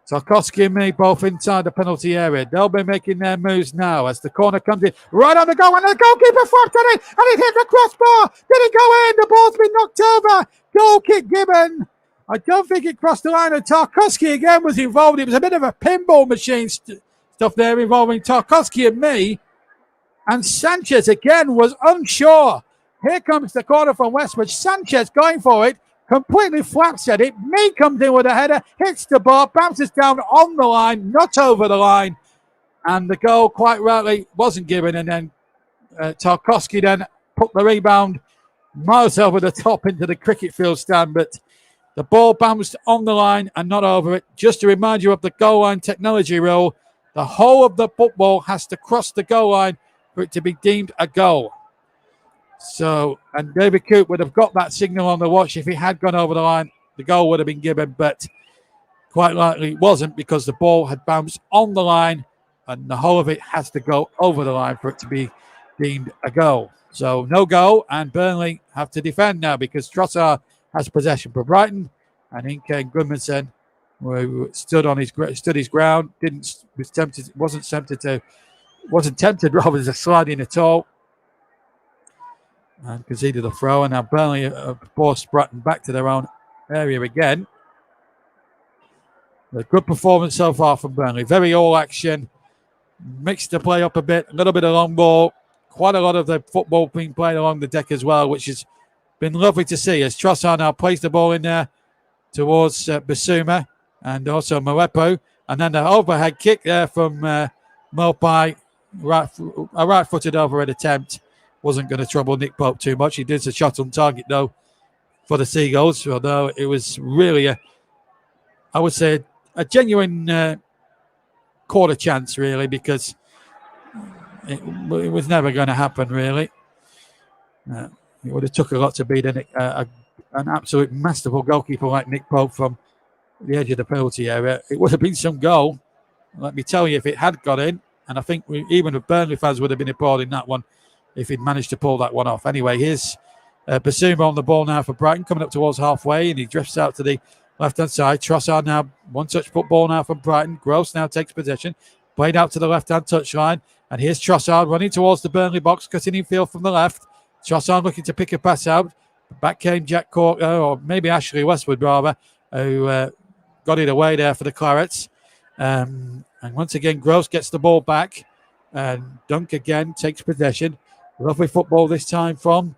Tarkowski and me both inside the penalty area. They'll be making their moves now as the corner comes in. Right on the goal, and the goalkeeper flapped on it, and it hit the crossbar. Did it go in? The ball's been knocked over. Goal kick given. I don't think it crossed the line, and Tarkowski again was involved. It was a bit of a pinball machine stuff there involving Tarkowski and me. And Sanchez again was unsure. Here comes the corner from Westwood. Sanchez going for it. completely flaps at it. Mee comes in with a header, hits the bar, bounces down on the line, not over the line. And the goal, quite rightly, wasn't given. And then Tarkowski then put the rebound miles over the top into the cricket field stand. But the ball bounced on the line and not over it. Just to remind you of the goal line technology rule, the whole of the football has to cross the goal line for it to be deemed a goal. So, and David Coote would have got that signal on the watch. If he had gone over the line, the goal would have been given, but quite likely it wasn't because the ball had bounced on the line and the whole of it has to go over the line for it to be deemed a goal. So, no goal, and Burnley have to defend now because Trossard has possession for Brighton, and in came Goodmanson, who stood his ground, wasn't tempted rather than sliding at all, and conceded a throw. And now Burnley forced Brighton back to their own area again. A good performance so far from Burnley. Very all action, mixed the play up a bit, a little bit of long ball, quite a lot of the football being played along the deck as well, which has been lovely to see as Trossard now plays the ball in there towards Basuma and also Moepo. And then the overhead kick there from Mopai, a right-footed overhead attempt. Wasn't going to trouble Nick Pope too much. He did a shot on target, though, for the Seagulls, although it was really I would say, a genuine quarter chance, really, because it was never going to happen, really. It would have took a lot to beat an absolute masterful goalkeeper like Nick Pope from the edge of the penalty area. It would have been some goal, let me tell you, if it had got in. And I think even the Burnley fans would have been applauding that one if he'd managed to pull that one off. Anyway, here's Basuma on the ball now for Brighton, coming up towards halfway, and he drifts out to the left-hand side. Trossard now, one-touch football now from Brighton. Gross now takes possession, played out to the left-hand touchline, and here's Trossard running towards the Burnley box, cutting in field from the left. Trossard looking to pick a pass out. Back came Jack Cork, or maybe Ashley Westwood rather, who got it away there for the Clarets. And once again, Gross gets the ball back, and Dunk again takes possession. Lovely football this time from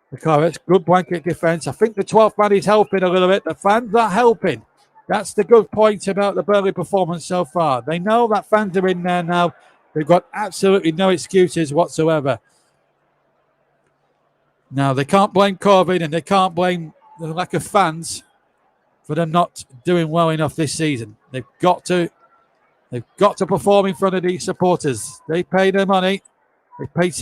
the Clarets. Good blanket defence. I think the 12th man is helping a little bit. The fans are helping. That's the good point about the Burnley performance so far. They know that fans are in there now. They've got absolutely no excuses whatsoever. Now, they can't blame COVID and they can't blame the lack of fans for them not doing well enough this season. They've got to perform in front of these supporters. They pay their money. They paid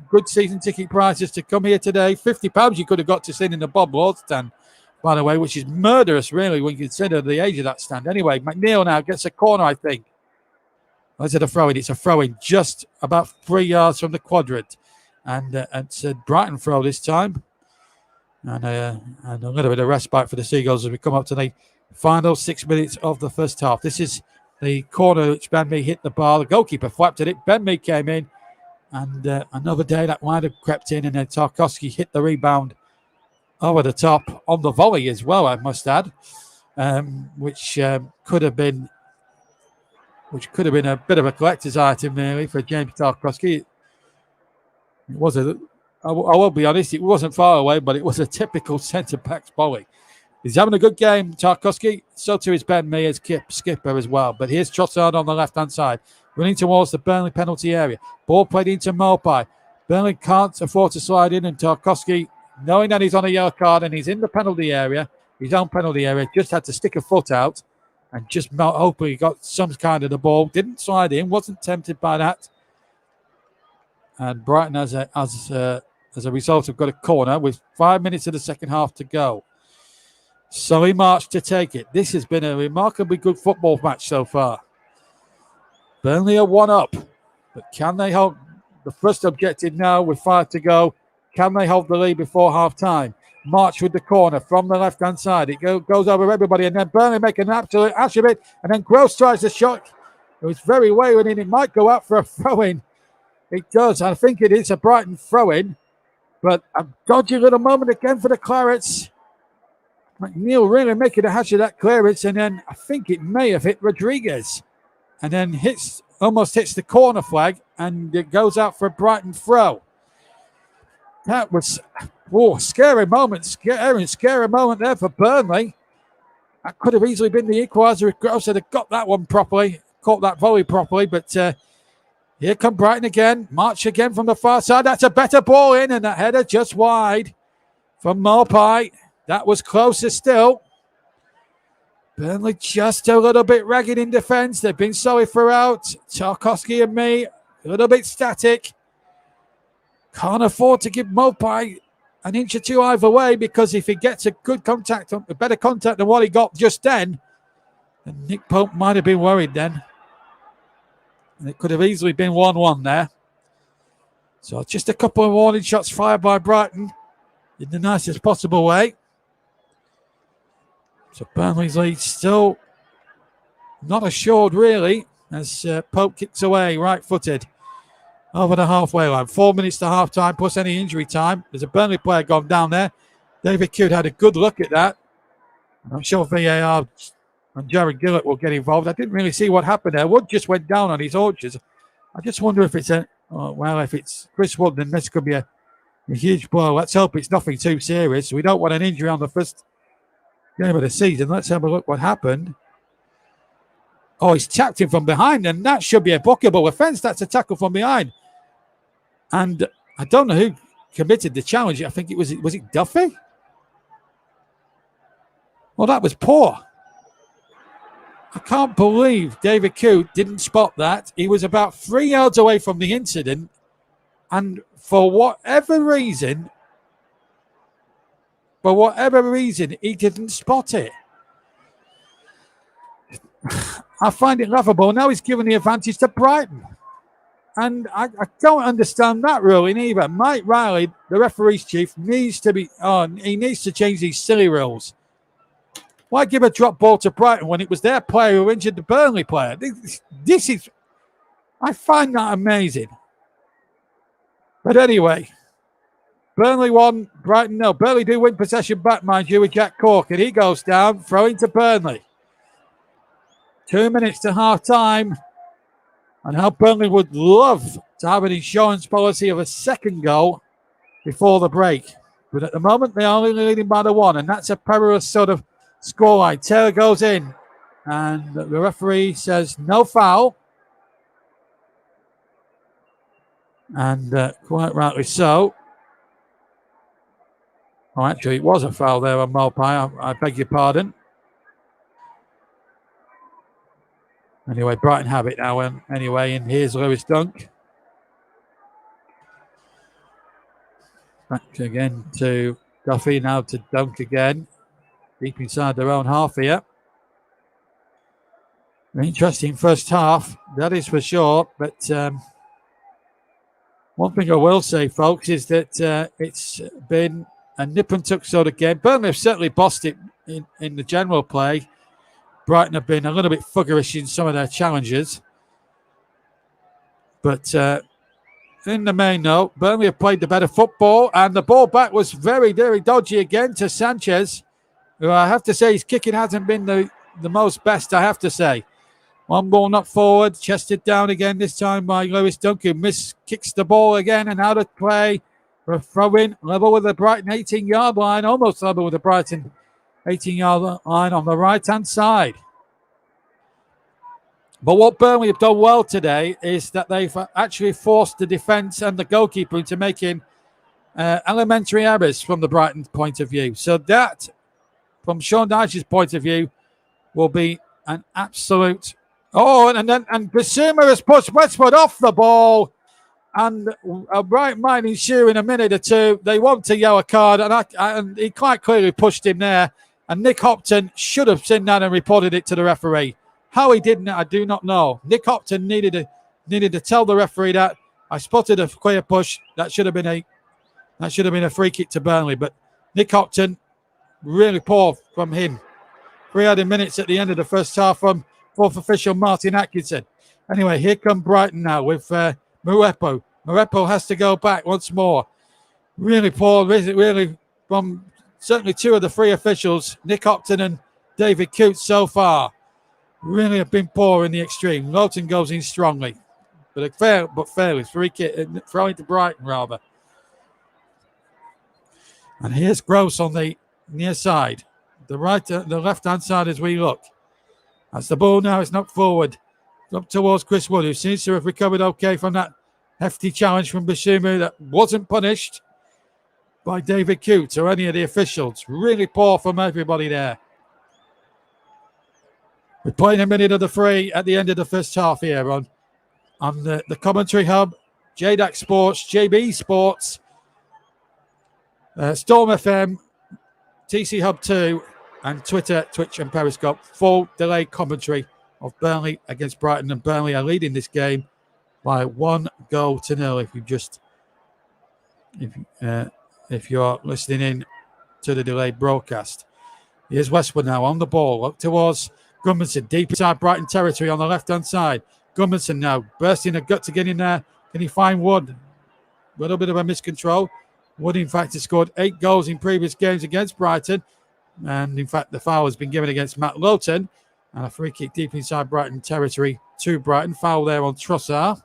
good season ticket prices to come here today. £50 you could have got to sit in the Bob Lord stand, by the way, which is murderous, really, when you consider the age of that stand. Anyway, McNeil now gets a corner, I think. Or is it a throw-in? It's a throw-in just about 3 yards from the quadrant. And it's a Brighton throw this time. And a little bit of respite for the Seagulls as we come up to the final 6 minutes of the first half. This is the corner which Ben Mee hit the bar. The goalkeeper flapped at it. Ben Mee came in. And another day that might have crept in, and then Tarkowski hit the rebound over the top on the volley as well, I must add, which could have been a bit of a collector's item, really, for James Tarkowski. It was I will be honest, it wasn't far away, but it was a typical centre-back's volley. He's having a good game, Tarkowski. So too is Ben Mee as skipper as well. But here's Trossard on the left-hand side, running towards the Burnley penalty area. Ball played into Mopai. Burnley can't afford to slide in, and Tarkowski, knowing that he's on a yellow card and he's in the penalty area, his own penalty area, just had to stick a foot out and just hopefully got some kind of the ball. Didn't slide in, wasn't tempted by that. And Brighton, as a result, have got a corner with 5 minutes of the second half to go. Solly March to take it. This has been a remarkably good football match so far. Burnley are 1 up, but can they hold the first objective now with 5 to go? Can they hold the lead before half-time? March with the corner from the left-hand side. It goes over everybody, and then Burnley make an absolute ash of it, and then Gross tries the shot. It was very wayward, and it might go out for a throw-in. It does. I think it is a Brighton throw-in, but a dodgy little moment again for the Clarets. McNeil really making a hash of that clearance, and then I think it may have hit Rodriguez, and then almost hits the corner flag, and it goes out for a Brighton throw. That was Oh, scary moment there for Burnley. That could have easily been the equaliser if Gross had got that one properly, caught that volley properly. But here come Brighton again. March again from the far side. That's a better ball in, and that header just wide from Mopai. That was closer still. Burnley just a little bit ragged in defence. They've been solid throughout. Tarkowski and me, a little bit static. Can't afford to give Mopai an inch or two either way, because if he gets a good contact, a better contact than what he got just then Nick Pope might have been worried then. And it could have easily been 1-1 there. So just a couple of warning shots fired by Brighton in the nicest possible way. So Burnley's lead still not assured, really, as Pope kicks away right-footed over the halfway line. 4 minutes to half-time plus any injury time. There's a Burnley player gone down there. David Cute had a good look at that. I'm sure VAR and Jared Gillett will get involved. I didn't really see what happened there. Wood just went down on his haunches. I just wonder if it's if it's Chris Wood, then this could be a huge blow. Let's hope it's nothing too serious. We don't want an injury on the first game of the season. Let's have a look what happened. Oh, he's tapped him from behind, and that should be a bookable offence. That's a tackle from behind. And I don't know who committed the challenge. I think was it Duffy? Well, that was poor. I can't believe David Coote didn't spot that. He was about 3 yards away from the incident, and for whatever reason, he didn't spot it. I find it laughable. Now he's given the advantage to Brighton. And I don't understand that ruling either. Mike Riley, the referee's chief, needs to change these silly rules. Why give a drop ball to Brighton when it was their player who injured the Burnley player? I find that amazing. But anyway, Burnley won, Brighton no. Burnley do win possession back, mind you, with Jack Cork, and he goes down, throwing to Burnley. 2 minutes to half-time. And how Burnley would love to have an insurance policy of a second goal before the break. But at the moment, they're only leading by the one, and that's a perilous sort of scoreline. Taylor goes in, and the referee says no foul. And quite rightly so. Oh, actually, it was a foul there on Mopai. I beg your pardon. Anyway, Brighton have it now. And here's Lewis Dunk. Back again to Duffy, now to Dunk again. Deep inside their own half here. An interesting first half, that is for sure. But one thing I will say, folks, is that it's been a nip and tuck sort of game. Burnley have certainly bossed it in the general play. Brighton have been a little bit fuggerish in some of their challenges. But in the main, though, Burnley have played the better football, and the ball back was very, very dodgy again to Sanchez, who I have to say his kicking hasn't been the most best, I have to say. One ball knocked forward, chested down again, this time by Lewis Duncan. Kicks the ball again, and out of play for a throw-in, level with the Brighton 18-yard line, almost level with the Brighton 18-yard line on the right-hand side. But what Burnley have done well today is that they've actually forced the defence and the goalkeeper into making elementary errors from the Brighton point of view. So that, from Sean Dyche's point of view, will be an absolute... Oh, and Basuma has pushed Westwood off the ball, and a bright might ensue in a minute or two. They want a yellow card, and he quite clearly pushed him there. And Nick Hopton should have seen that and reported it to the referee. How he didn't, I do not know. Nick Hopton needed to tell the referee that I spotted a clear push. That should have been a free kick to Burnley. But Nick Hopton, really poor from him. 300 minutes at the end of the first half from fourth official Martin Atkinson. Anyway, here come Brighton now with Murepo. Murepo has to go back once more. Really poor, really from certainly two of the three officials, Nick Hopton and David Coote so far, really have been poor in the extreme. Lowton goes in strongly, but fairly free kick, throwing to Brighton rather. And here's Gross on the near side, the left-hand side as we look. As the ball now is knocked forward, up towards Chris Wood, who seems to have recovered okay from that hefty challenge from Basuma that wasn't punished by David Coote or any of the officials. Really poor from everybody there. We're playing a minute of the free at the end of the first half here on the commentary hub, JDAC Sports, JB Sports, Storm FM, TC Hub 2, and Twitter, Twitch, and Periscope. Full delayed commentary of Burnley against Brighton, and Burnley are leading this game by 1-0. If you're listening in to the delayed broadcast. Here's Westwood now on the ball, up towards Gudmundsson, deep inside Brighton territory on the left-hand side. Gudmundsson now bursting a gut to get in there. Can he find Wood? A little bit of a miscontrol. Wood, in fact, has scored 8 goals in previous games against Brighton. And, in fact, the foul has been given against Matt Lowton. And a free kick deep inside Brighton territory to Brighton. Foul there on Trossard.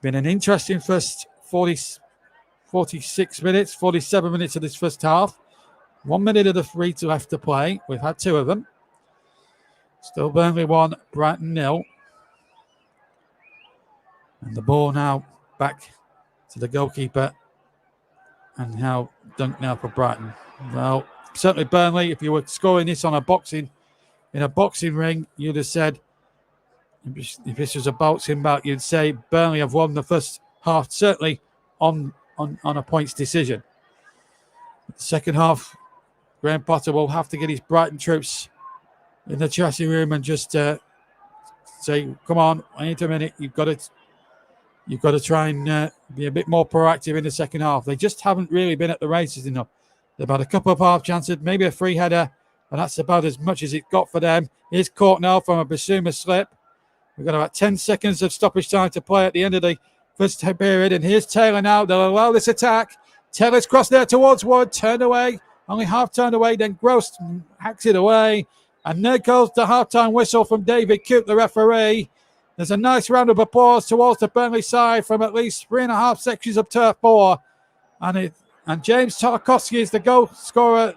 Been an interesting first 46 minutes, 47 minutes of this first half. 1 minute of the free left to play. We've had 2 of them. Still Burnley 1, Brighton 0. And the ball now back to the goalkeeper. And now dunk now for Brighton. Well, certainly Burnley, if you were scoring this on in a boxing ring, you'd have said, if this was a boxing bout, you'd say Burnley have won the first half, certainly on a points decision. The second half, Graham Potter will have to get his Brighton troops in the dressing room and just say, come on, wait a minute, you've got to try and be a bit more proactive in the second half. They just haven't really been at the races enough. They've had a couple of half chances, maybe a free header, and that's about as much as it got for them. Here's caught now from a Basuma slip. We've got about 10 seconds of stoppage time to play at the end of the first period, and here's Taylor now. They'll allow this attack. Taylor's crossed there towards Wood, turned away, only half turned away, then Gross hacks it away. And there goes the half-time whistle from David Coote, the referee. There's a nice round of applause towards the Burnley side from at least 3.5 sections of turf 4. And James Tarkowski is the goal scorer.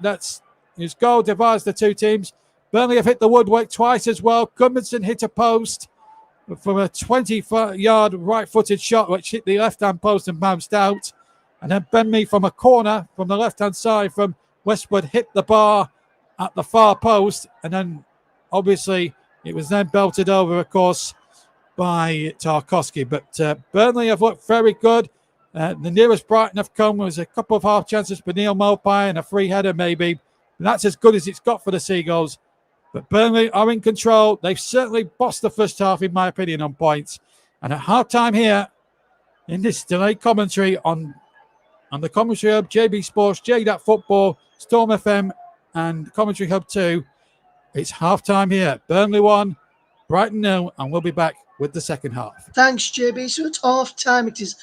His goal divides the two teams. Burnley have hit the woodwork twice as well. Gudmundsson hit a post from a 20-yard right-footed shot, which hit the left-hand post and bounced out. And then Burnley from a corner from the left-hand side from Westwood hit the bar at the far post. And then, obviously, it was then belted over, of course, by Tarkowski. But Burnley have looked very good. The nearest Brighton have come was a couple of half chances for Neil Mopai and a free header maybe. And that's as good as it's got for the Seagulls. But Burnley are in control. They've certainly bossed the first half, in my opinion, on points. And at half-time here, in this delayed commentary on the commentary hub, JB Sports, JDAT Football, Storm FM, and commentary hub 2, it's half-time here. Burnley 1, Brighton 0, and we'll be back with the second half. Thanks, JB. So it's half-time. It is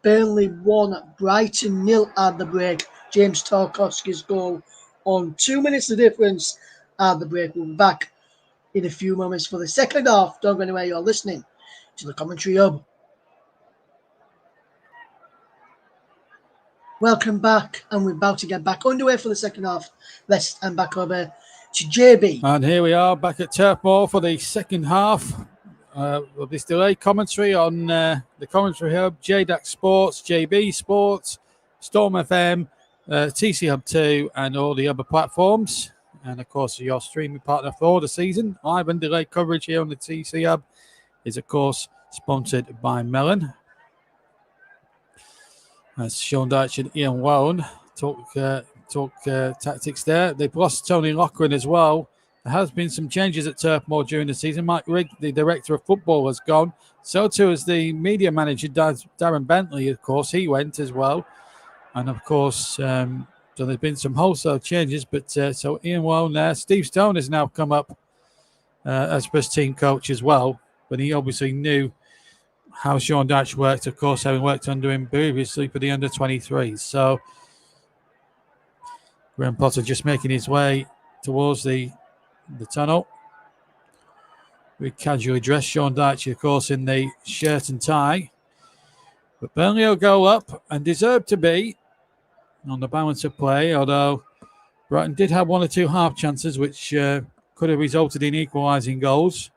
Burnley 1, Brighton 0 at the break. James Tarkowski's goal on 2 minutes of difference at the break. We'll be back in a few moments for the second half. Don't go anywhere. You're listening to the commentary hub. Welcome back, and we're about to get back underway for the second half. Let's hand back over to JB. And here we are back at Turf Moor for the second half of this delayed commentary on the commentary hub, JDAC Sports, JB Sports, Storm FM, TC Hub 2, and all the other platforms. And, of course, your streaming partner for the season. Live and delayed coverage here on the TC Hub is, of course, sponsored by Mellon. As Sean Dyche and Ian Wown talk tactics there. They've lost Tony Loughran as well. There has been some changes at Turf Moor during the season. Mike Rigg, the director of football, has gone. So too is the media manager, Darren Bentley, of course. He went as well. And, of course, so there's been some wholesale changes. But so Ian Wown there. Steve Stone has now come up as first team coach as well. But he obviously knew how Sean Dyche worked, of course, having worked under him previously for the under-23s. So Graham Potter just making his way towards the tunnel. Very casually dressed. Sean Dyche, of course, in the shirt and tie. But Burnley will go up and deserve to be on the balance of play, although Brighton did have one or two half chances which could have resulted in equalising goals.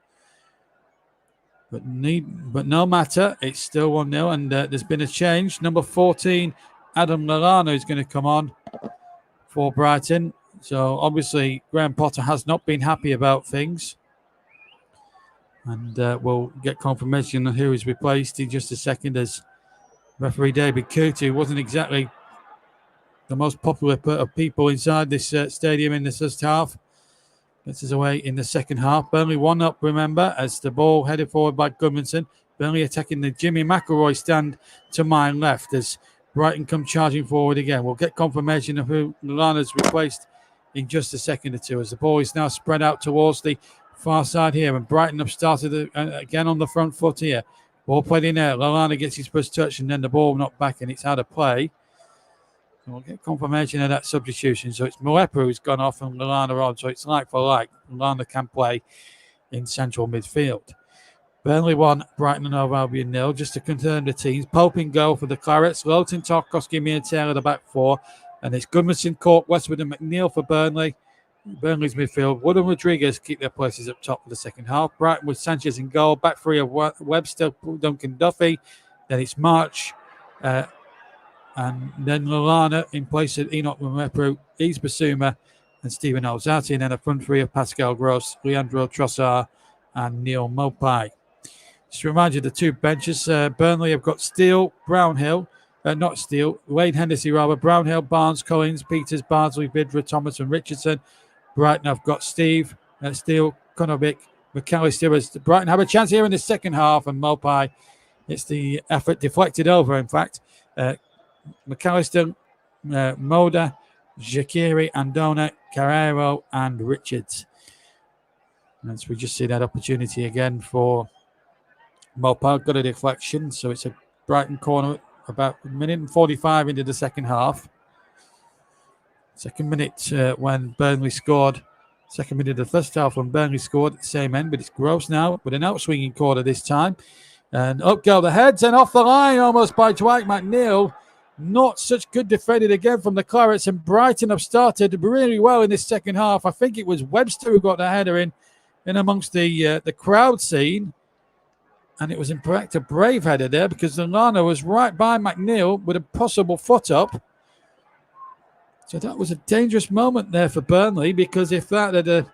But no matter, it's still 1-0, and there's been a change. Number 14, Adam Lallana, is going to come on for Brighton. So obviously Graham Potter has not been happy about things. And we'll get confirmation on who is replaced in just a second, as referee David Coote, who wasn't exactly the most popular of people inside this stadium in the first half, gets us away in the second half. Burnley 1-up, remember, as the ball headed forward by Goodmanson. Burnley attacking the Jimmy McElroy stand to my left as Brighton come charging forward again. We'll get confirmation of who Lallana's replaced in just a second or two, as the ball is now spread out towards the far side here, and Brighton have started again on the front foot here. Ball played in there. Lallana gets his first touch, and then the ball knocked back, and it's out of play. So we'll get confirmation of that substitution. So it's Moepa who's gone off and Lallana on. So it's like for like. Lallana can play in central midfield. Burnley 1, Brighton and Hove Albion 0. Just to confirm the teams. Pope in goal for the Clarets. Lowton, Tarkowski, Mir Taylor the back four. And it's Goodmanson, Cork, Westwood and McNeil for Burnley. Burnley's midfield. Wood and Rodriguez keep their places up top for the second half. Brighton with Sanchez in goal. Back three of Webster, Duncan Duffy. Then it's March. And then Lallana in place of Enoch Moepa, Yves Bissouma and Stephen Alzati. And then a front three of Pascal Gross, Leandro Trossard and Neil Maupay. Just to remind you, the two benches, Burnley have got Steele, Brownhill, Wayne Hennessy rather, Brownhill, Barnes, Collins, Peters, Bardsley, Vidra, Thomas and Richardson. Brighton have got Steele, Konovic, McAllister. As Brighton have a chance here in the second half, and Maupay, it's the effort deflected over, in fact. McAllister, Moda, Shaqiri, Andona, Carrero, and Richards. And so we just see that opportunity again for Maupay. Got a deflection, so it's a Brighton corner about a minute and 45 into the second half. Second minute when Burnley scored. Second minute of the first half when Burnley scored at the same end, but it's Gross now with an outswinging corner this time. And up go the heads and off the line almost by Dwight McNeil. Not such good defended again from the Clarets, and Brighton have started really well in this second half. I think it was Webster who got the header in amongst the crowd scene, and it was in fact a brave header there because Lallana was right by McNeil with a possible foot up. So that was a dangerous moment there for Burnley, because if that had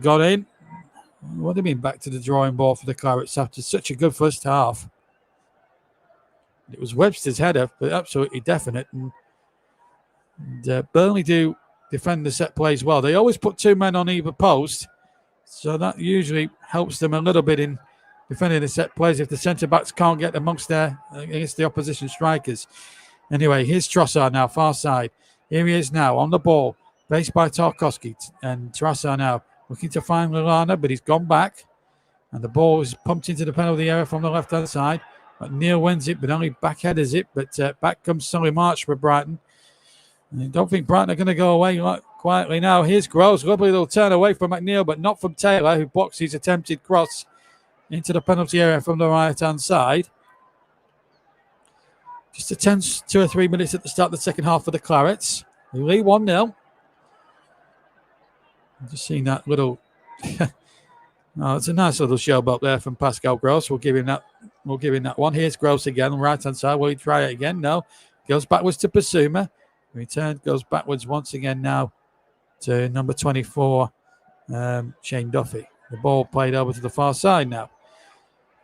gone in, it would have been back to the drawing board for the Clarets after such a good first half. It was Webster's header, but absolutely definite. And Burnley do defend the set plays well. They always put two men on either post, so that usually helps them a little bit in defending the set plays if the centre-backs can't get against the opposition strikers. Anyway, here's Trossard now, far side. Here he is now on the ball, faced by Tarkowski. And Trossard now looking to find Lallana, but he's gone back. And the ball is pumped into the penalty area from the left-hand side. McNeil wins it, but only backheaders it. But back comes Solly March for Brighton. And I don't think Brighton are going to go away quietly now. Here's Gross. Lovely little turn away from McNeil, but not from Taylor, who blocks his attempted cross into the penalty area from the right-hand side. Just a tense 2 or 3 minutes at the start of the second half for the Clarets. They lead 1-0. Just seeing that little... it's a nice little showboat there from Pascal Gross. We'll give him that one. Here's Gross again on the right-hand side. Will he try it again? No. Goes backwards to Bissouma. Return goes backwards once again now to number 24, Shane Duffy. The ball played over to the far side now.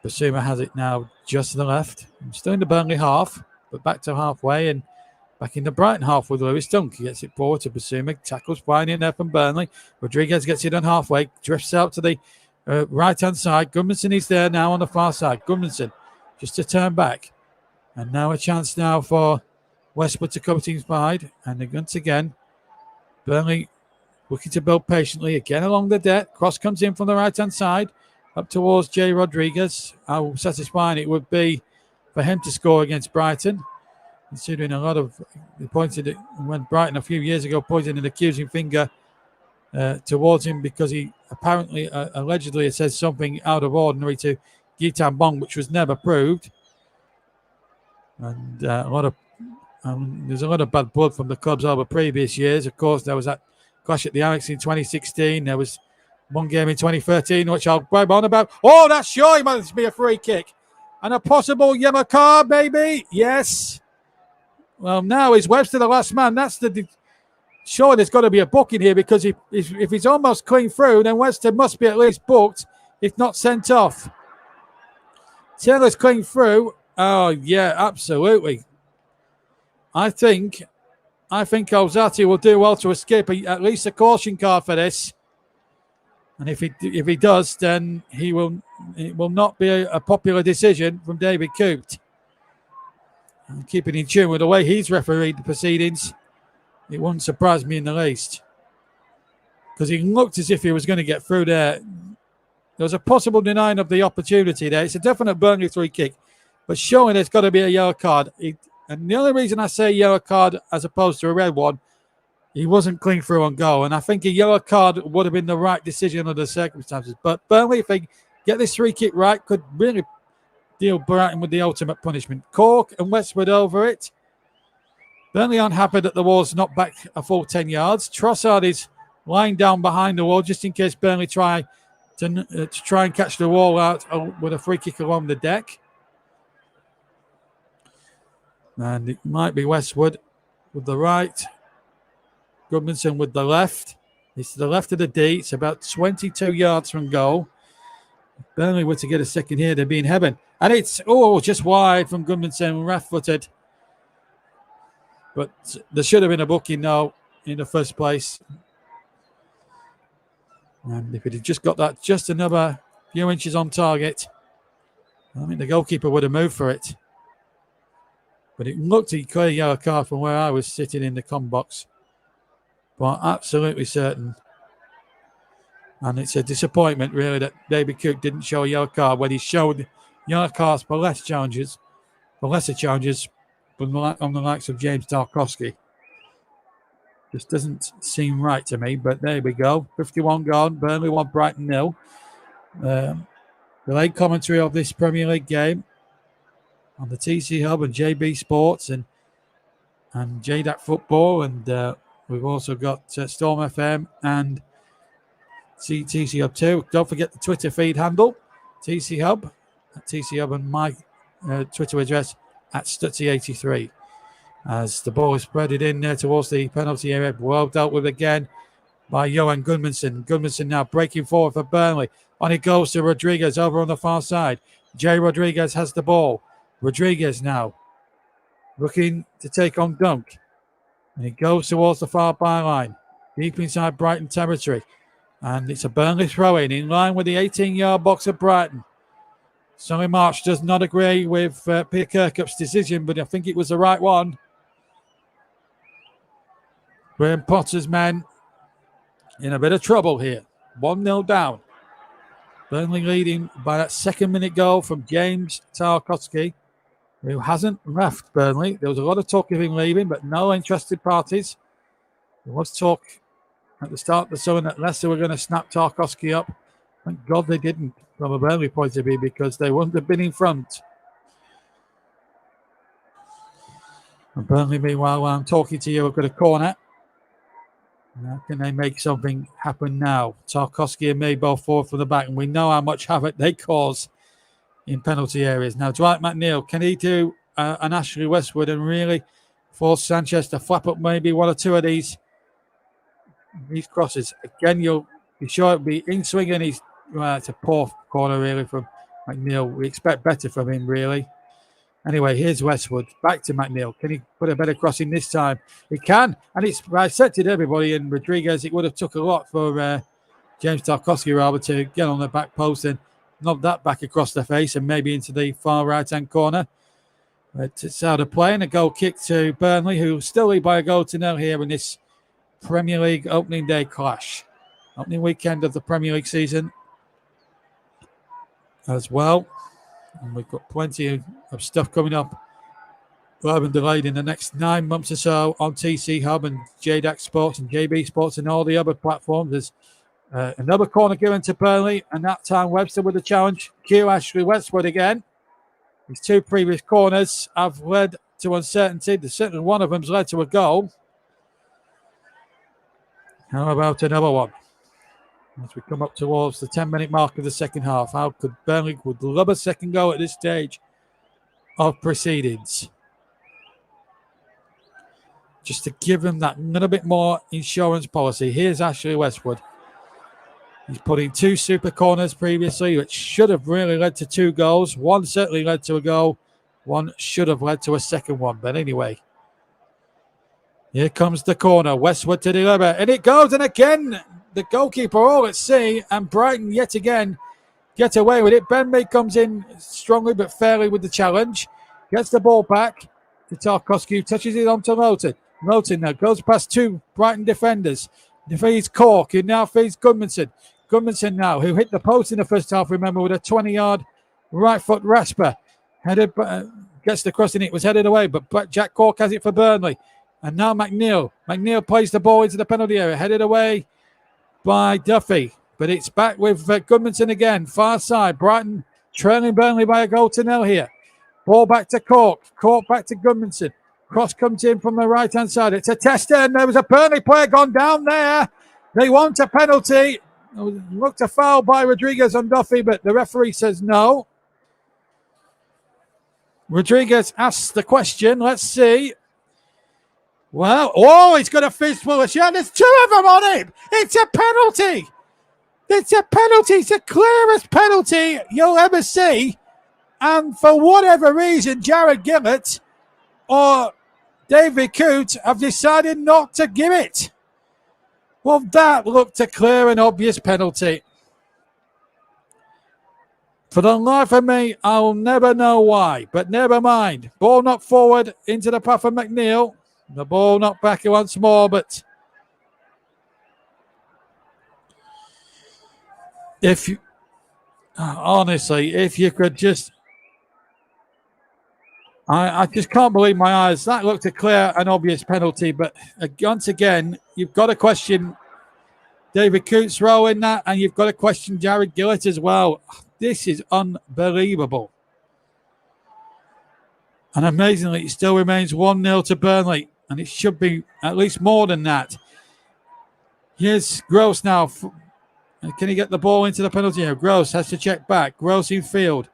Bissouma has it now just to the left. Still in the Burnley half, but back to halfway and back in the Brighton half with Lewis Dunk. He gets it forward to Bissouma. Tackles flying in there from Burnley. Rodriguez gets it on halfway. Drifts out to the right-hand side. Goodmanson is there now on the far side. Goodmanson just to turn back. And now a chance now for Westwood to come to his side. And once again, Burnley looking to build patiently again along the deck. Cross comes in from the right-hand side up towards Jay Rodriguez. How satisfying it would be for him to score against Brighton, considering a lot of pointed when Brighton a few years ago pointed an accusing finger towards him because he apparently allegedly said something out of ordinary to Gitan Bong, which was never proved. And a lot of There's a lot of bad blood from the clubs over previous years. Of course, there was that clash at the Annex in 2016. There was one game in 2013, which I'll grab on about. Oh, that's sure must be a free kick. And a possible yellow card, maybe. Yes. Well, now is Webster the last man. That's sure, there's got to be a booking here, because if he's almost clean through, then Webster must be at least booked, if not sent off. Taylor's clean through. Oh, yeah, absolutely. I think Ozati will do well to escape at least a caution card for this. And if he does, then it will not be a popular decision from David Coote. And keeping in tune with the way he's refereed the proceedings, it wouldn't surprise me in the least. Because he looked as if he was going to get through there. There was a possible denying of the opportunity there. It's a definite Burnley free kick. But surely there's got to be a yellow card. And the only reason I say yellow card as opposed to a red one, he wasn't clean through on goal. And I think a yellow card would have been the right decision under the circumstances. But Burnley, if they get this free kick right, could really deal Brighton with the ultimate punishment. Cork and Westwood over it. Burnley aren't happy that the wall's not back a full 10 yards. Trossard is lying down behind the wall just in case Burnley try to try and catch the wall out with a free kick along the deck. And it might be Westwood with the right. Goodmanson with the left. It's to the left of the D. It's about 22 yards from goal. If Burnley were to get a second here, they'd be in heaven. And it's, just wide from Goodmanson, left-footed. But there should have been a booking now in the first place. And if it had just got that just another few inches on target, I think the goalkeeper would have moved for it. But it looked like a yellow card from where I was sitting in the com box. But absolutely certain. And it's a disappointment, really, that David Coote didn't show a yellow card when he showed yellow cards for lesser challenges, on the likes of James Tarkowski. Just doesn't seem right to me, but there we go. 51 gone. Burnley 1, Brighton 0. The late commentary of this Premier League game on the TC Hub and JB Sports and JDAC Football, and we've also got Storm FM and TC Hub 2. Don't forget the Twitter feed handle, TC Hub, at TC Hub, and my Twitter address at Stutzy83. As the ball is spreaded in there towards the penalty area, well dealt with again by Johan Goodmanson. Goodmanson now breaking forward for Burnley. On it goes to Rodriguez over on the far side. Jay Rodriguez has the ball. Rodriguez now looking to take on Dunk. And he goes towards the far byline, deep inside Brighton territory. And it's a Burnley throw-in line with the 18-yard box of Brighton. Solly March does not agree with Peter Kirkup's decision, but I think it was the right one. Graham Potter's men in a bit of trouble here. 1-0 down. Burnley leading by that second-minute goal from James Tarkowski, who hasn't left Burnley. There was a lot of talk of him leaving, but no interested parties. There was talk at the start of the summer that Leicester were going to snap Tarkowski up. Thank God they didn't, from a Burnley point of view, because they wouldn't have been in front. And Burnley, meanwhile, while I'm talking to you, I've got a corner. Now, can they make something happen now? Tarkowski and May both forward from the back, and we know how much havoc they cause in penalty areas. Now, Dwight McNeil, can he do an Ashley Westwood and really force Sanchez to flap up maybe one or two of these crosses? Again, you'll be sure it'll be in swing, and it's a poor corner, really, from McNeil. We expect better from him, really. Anyway, here's Westwood. Back to McNeil. Can he put a better crossing this time? He can. And it's bisected everybody. And Rodriguez, it would have took a lot for James Tarkowski, rather, to get on the back post and knock that back across the face and maybe into the far right-hand corner. But it's out of play. And a goal kick to Burnley, who still lead by a goal to nil here in this Premier League opening day clash. Opening weekend of the Premier League season as well. And we've got plenty of stuff coming up live and delayed in the next 9 months or so on TC Hub and JDAC Sports and JB Sports and all the other platforms. There's another corner given to Burnley, and that time Webster with the challenge. Cue Ashley Westwood again. His two previous corners have led to uncertainty. Certainly one of them's led to a goal. How about another one? As we come up towards the 10-minute mark of the second half, how could Burnley would love a second goal at this stage of proceedings? Just to give them that little bit more insurance policy. Here's Ashley Westwood. He's put in 2 super corners previously, which should have really led to 2 goals. One certainly led to a goal. One should have led to a second one. But anyway, here comes the corner. Westwood to deliver. And it goes. And again, the goalkeeper all at sea. And Brighton yet again get away with it. Burnley comes in strongly but fairly with the challenge. Gets the ball back to Tarkowski. Touches it onto Lowton. Lowton now goes past 2 Brighton defenders. Defeats Cork. Who now feeds Gudmundsson. Gudmundsson now, who hit the post in the first half, remember, with a 20-yard right foot rasper. Headed, gets the cross and it was headed away, but Jack Cork has it for Burnley. And now McNeil. McNeil plays the ball into the penalty area, headed away by Duffy. But it's back with Gudmundsson again, far side. Brighton trailing Burnley by a goal to 0 here. Ball back to Cork. Cork back to Gudmundsson. Cross comes in from the right-hand side. It's a tester, and there was a Burnley player gone down there. They want a penalty. Looked a foul by Rodriguez on Duffy, but the referee says no. Rodriguez asks the question. Let's see. Well, he's got a fistful of shot. There's 2 of them on him. It's a penalty. It's a penalty. It's the clearest penalty you'll ever see. And for whatever reason, Jared Gillett or David Coote have decided not to give it. Well, that looked a clear and obvious penalty. For the life of me, I'll never know why, but never mind. Ball knocked forward into the path of McNeil. The ball knocked back once more, but if you, honestly, if you could just, I just can't believe my eyes. That looked a clear and obvious penalty, but once again, you've got to question David Coote's role in that, and you've got to question Jared Gillett as well. This is unbelievable. And amazingly, it still remains 1-0 to Burnley, and it should be at least more than that. Here's Gross now. Can he get the ball into the penalty area? Gross has to check back. Gross in field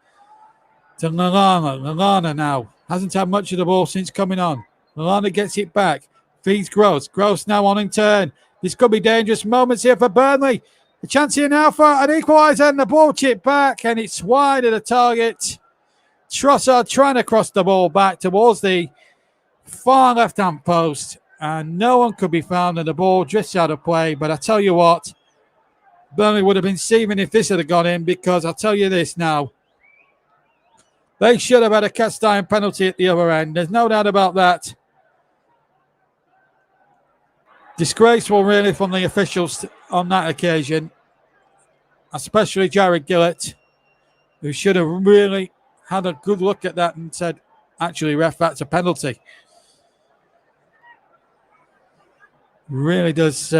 to Lallana. Lallana now hasn't had much of the ball since coming on. Lallana gets it back. Feeds Gross. Gross now on in turn. This could be dangerous moments here for Burnley. The chance here now for an equaliser, and the ball chipped back, and it's wide of the target. Trossard trying to cross the ball back towards the far left-hand post, and no one could be found, and the ball drifts out of play. But I tell you what, Burnley would have been seething if this had gone in, because I'll tell you this now, they should have had a cast iron penalty at the other end. There's no doubt about that. Disgraceful, really, from the officials on that occasion, especially Jared Gillett, who should have really had a good look at that and said, actually, ref, that's a penalty. Really does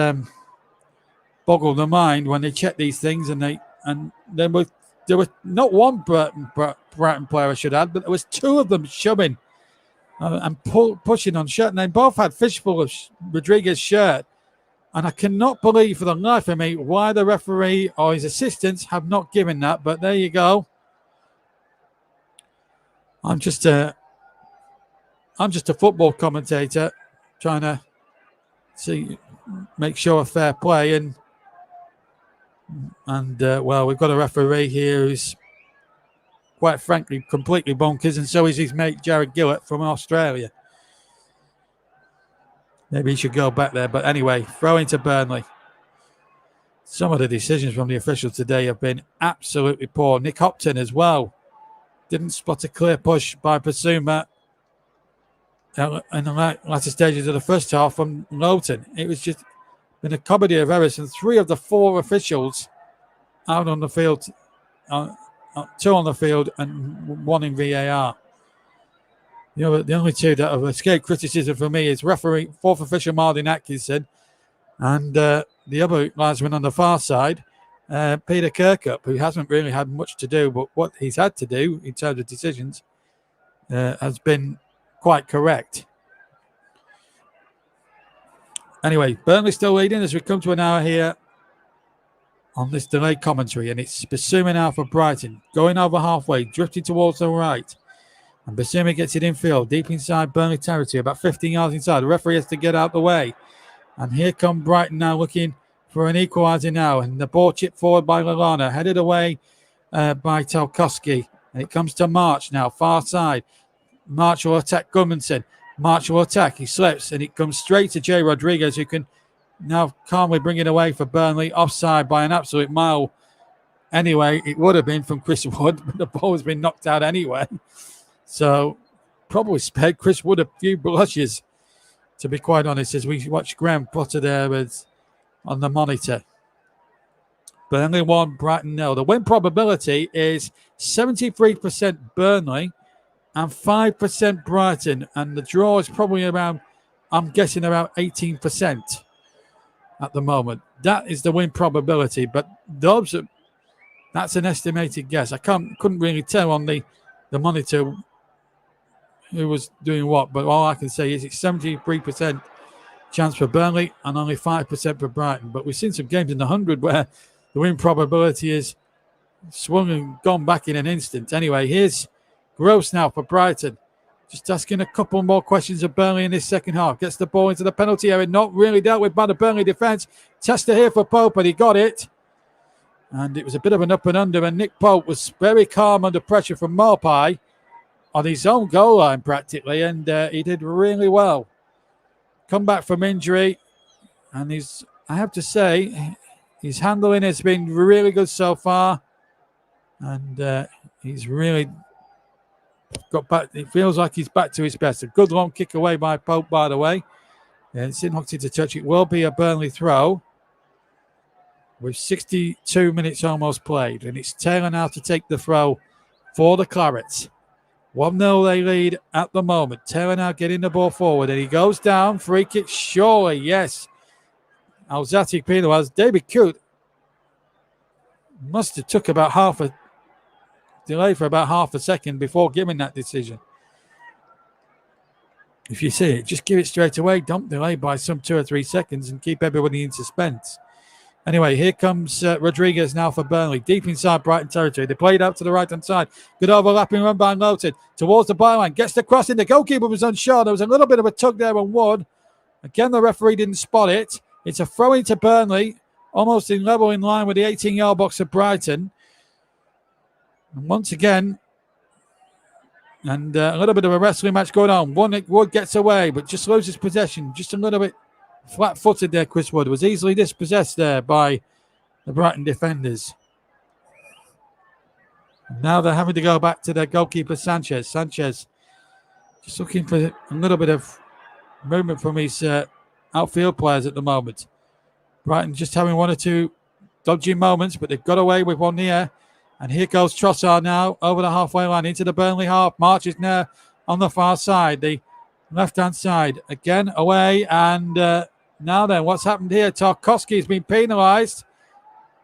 boggle the mind when they check these things, and there was not one Brighton player, I should add, but there was 2 of them shoving and pushing on shirt, and they both had fishful of Rodriguez's shirt. And I cannot believe for the life of me why the referee or his assistants have not given that. But there you go. I'm just a football commentator trying to make sure of fair play, and well, we've got a referee here who's quite frankly completely bonkers, and so is his mate Jared Gillett from Australia. Maybe he should go back there. But anyway, throw into Burnley. Some of the decisions from the officials today have been absolutely poor. Nick Hopton as well didn't spot a clear push by Basuma in the latter stages of the first half from Lowton. It was just been a comedy of errors, and 3 of the 4 officials out on the field, 2 on the field and 1 in VAR. The only 2 that have escaped criticism for me is referee 4th official Martin Atkinson, and the other linesman on the far side, Peter Kirkup, who hasn't really had much to do, but what he's had to do in terms of decisions has been quite correct. Anyway, Burnley still leading as we come to an hour here on this delayed commentary, and it's Basuma now for Brighton, going over halfway, drifting towards the right. And Basuma gets it infield, deep inside Burnley territory, about 15 yards inside. The referee has to get out the way. And here come Brighton now looking for an equaliser now. And the ball chipped forward by Lallana, headed away by Tarkowski. And it comes to March now, far side. March will attack Gudmundsson. March will attack. He slips, and it comes straight to Jay Rodriguez, who can now calmly bring it away for Burnley. Offside by an absolute mile. Anyway, it would have been from Chris Wood, but the ball has been knocked out anyway. So probably spared Chris Wood a few blushes, to be quite honest, as we watch Graham Potter there on the monitor. Burnley 1, Brighton 0. The win probability is 73% Burnley and 5% Brighton. And the draw is probably around, I'm guessing, about 18% at the moment. That is the win probability. But that's an estimated guess. I couldn't really tell on the monitor who was doing what, but all I can say is it's 73% chance for Burnley and only 5% for Brighton. But we've seen some games in the 100 where the win probability is swung and gone back in an instant. Anyway, here's Gross now for Brighton. Just asking a couple more questions of Burnley in this second half. Gets the ball into the penalty area. Not really dealt with by the Burnley defence. Tester here for Pope, but he got it. And it was a bit of an up and under. And Nick Pope was very calm under pressure from Maupay on his own goal line practically. And he did really well. Come back from injury. And I have to say, his handling has been really good so far. And he's really got back. It feels like he's back to his best. A good long kick away by Pope, by the way. And it's in hooked into touch. It will be a Burnley throw with 62 minutes almost played. And it's Taylor now to take the throw for the Clarets. 1-0 they lead at the moment. Taylor now getting the ball forward. And he goes down. Free kick, surely, yes. Alzati penalised. David Coote must have took about half a delay for about half a second before giving that decision. If you see it, just give it straight away. Don't delay by some 2 or 3 seconds and keep everybody in suspense. Anyway, here comes Rodriguez now for Burnley. Deep inside Brighton territory. They played out to the right-hand side. Good overlapping run by Lowton. Towards the byline. Gets the cross in. The goalkeeper was unsure. There was a little bit of a tug there on Wood. Again, the referee didn't spot it. It's a throw into Burnley. Almost in line with the 18-yard box of Brighton. And once again, and a little bit of a wrestling match going on. Wood gets away, but just loses possession. Just a little bit flat-footed there, Chris Wood. Was easily dispossessed there by the Brighton defenders. And now they're having to go back to their goalkeeper, Sanchez. Sanchez just looking for a little bit of movement from his outfield players at the moment. Brighton just having 1 or 2 dodgy moments, but they've got away with one here. And here goes Trossard now over the halfway line into the Burnley half. March is now on the far side, the left-hand side. Again, away. And now then, what's happened here? Tarkowski has been penalised.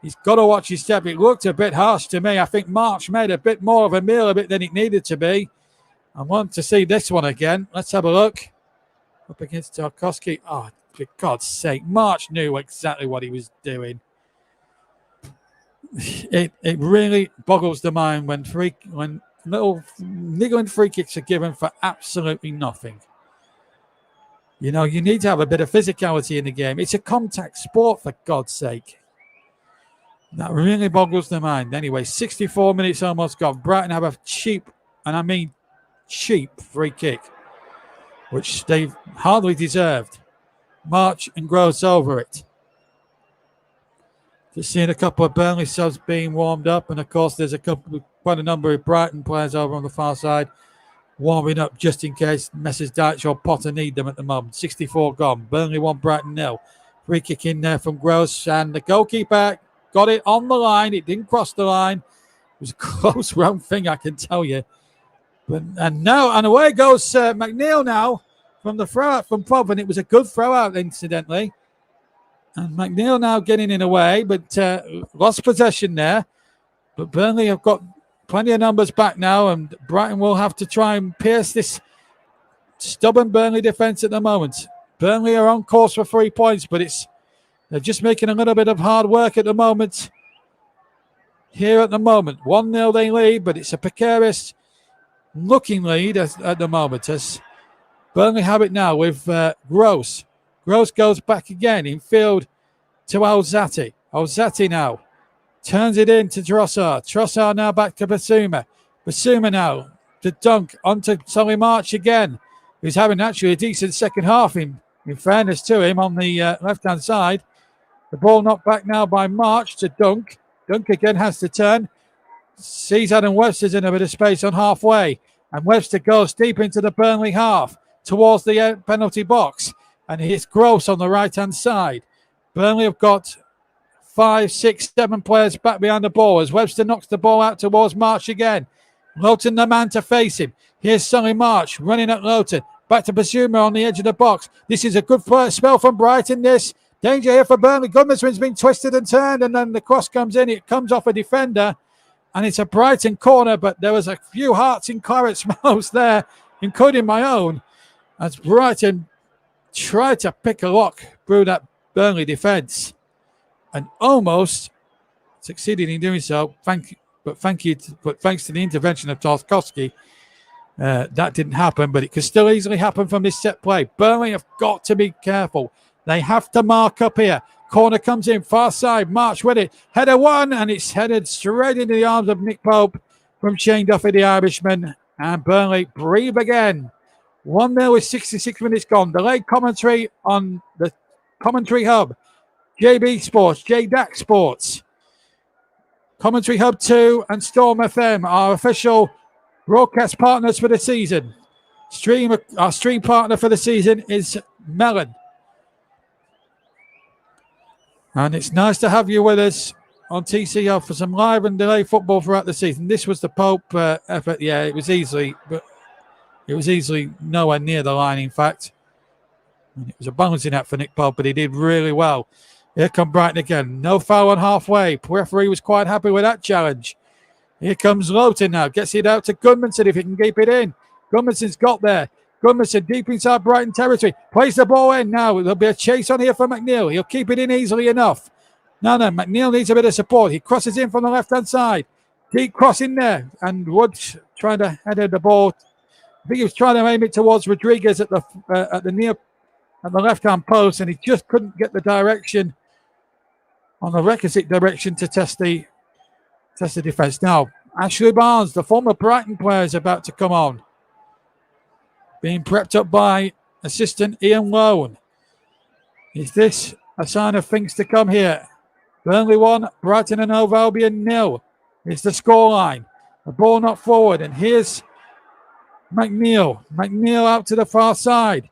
He's got to watch his step. It looked a bit harsh to me. I think March made a bit more of a meal of it than it needed to be. I want to see this one again. Let's have a look. Up against Tarkowski. Oh, for God's sake. March knew exactly what he was doing. It really boggles the mind when little niggling free kicks are given for absolutely nothing. You know, you need to have a bit of physicality in the game. It's a contact sport, for God's sake. That really boggles the mind. Anyway, 64 minutes almost gone. Brighton have a cheap, and I mean cheap, free kick, which they've hardly deserved. March and Gross over it. Just seeing a couple of Burnley subs being warmed up, and of course there's quite a number of Brighton players over on the far side warming up just in case Messrs. Dyche or Potter need them at the moment. 64 gone. Burnley 1, Brighton 0. Free kick in there from Gross, and the goalkeeper got it on the line. It didn't cross the line. It was a close round thing, I can tell you. And away goes McNeil now from the throw out from Pope, and it was a good throw out, incidentally. And McNeil now getting in away, but lost possession there. But Burnley have got plenty of numbers back now, and Brighton will have to try and pierce this stubborn Burnley defence at the moment. Burnley are on course for 3 points, but they're just making a little bit of hard work at the moment. Here at the moment, 1-0 they lead, but it's a precarious looking lead at the moment as Burnley have it now with Gross. Gross goes back again in field to Alzati. Alzati now turns it in to Trossard. Trossard now back to Basuma. Basuma now to Dunk onto Solly March again, who's having actually a decent second half in fairness to him on the left-hand side. The ball knocked back now by March to Dunk. Dunk again has to turn. Sees Adam Webster's in a bit of space on halfway. And Webster goes deep into the Burnley half towards the penalty box. And it's Gross on the right-hand side. Burnley have got 5, 6, 7 players back behind the ball as Webster knocks the ball out towards March again. Lowton the man to face him. Here's Solly March running at Lowton. Back to Basuma on the edge of the box. This is a good spell from Brighton, this. Danger here for Burnley. Goodmanson's been twisted and turned, and then the cross comes in. It comes off a defender, and it's a Brighton corner, but there was a few hearts in Claret's mouths there, including my own, as Brighton tried to pick a lock through that Burnley defence and almost succeeded in doing so. Thanks to the intervention of Tarkowski, that didn't happen, but it could still easily happen from this set play. Burnley have got to be careful. They have to mark up here. Corner comes in, far side. March with it. Header one, and it's headed straight into the arms of Nick Pope from Shane Duffy, the Irishman. And Burnley breathe again. 1-0 with 66 minutes gone. Delayed commentary on the commentary hub. JB Sports, JDAC Sports. Commentary Hub 2 and Storm FM, our official broadcast partners for the season. Our stream partner for the season is Melon. And it's nice to have you with us on TCO for some live and delayed football throughout the season. This was the Pope effort. Yeah, it was easily nowhere near the line, in fact. It was a balancing act for Nick Pope, but he did really well. Here come Brighton again. No foul on halfway. Referee was quite happy with that challenge. Here comes Lowton now. Gets it out to Goodmanson if he can keep it in. Goodmanson's got there. Goodmanson deep inside Brighton territory. Plays the ball in now. There'll be a chase on here for McNeil. He'll keep it in easily enough. No, McNeil needs a bit of support. He crosses in from the left-hand side. Deep cross in there. And Woods trying to header the ball. I think he was trying to aim it towards Rodriguez at the left-hand post, and he just couldn't get the direction on the requisite direction to test the defence. Now, Ashley Barnes, the former Brighton player, is about to come on. Being prepped up by assistant Ian Lone. Is this a sign of things to come here? Burnley 1, Brighton and Hove Albion 0 is the scoreline. The ball not forward, and here's McNeil. McNeil out to the far side.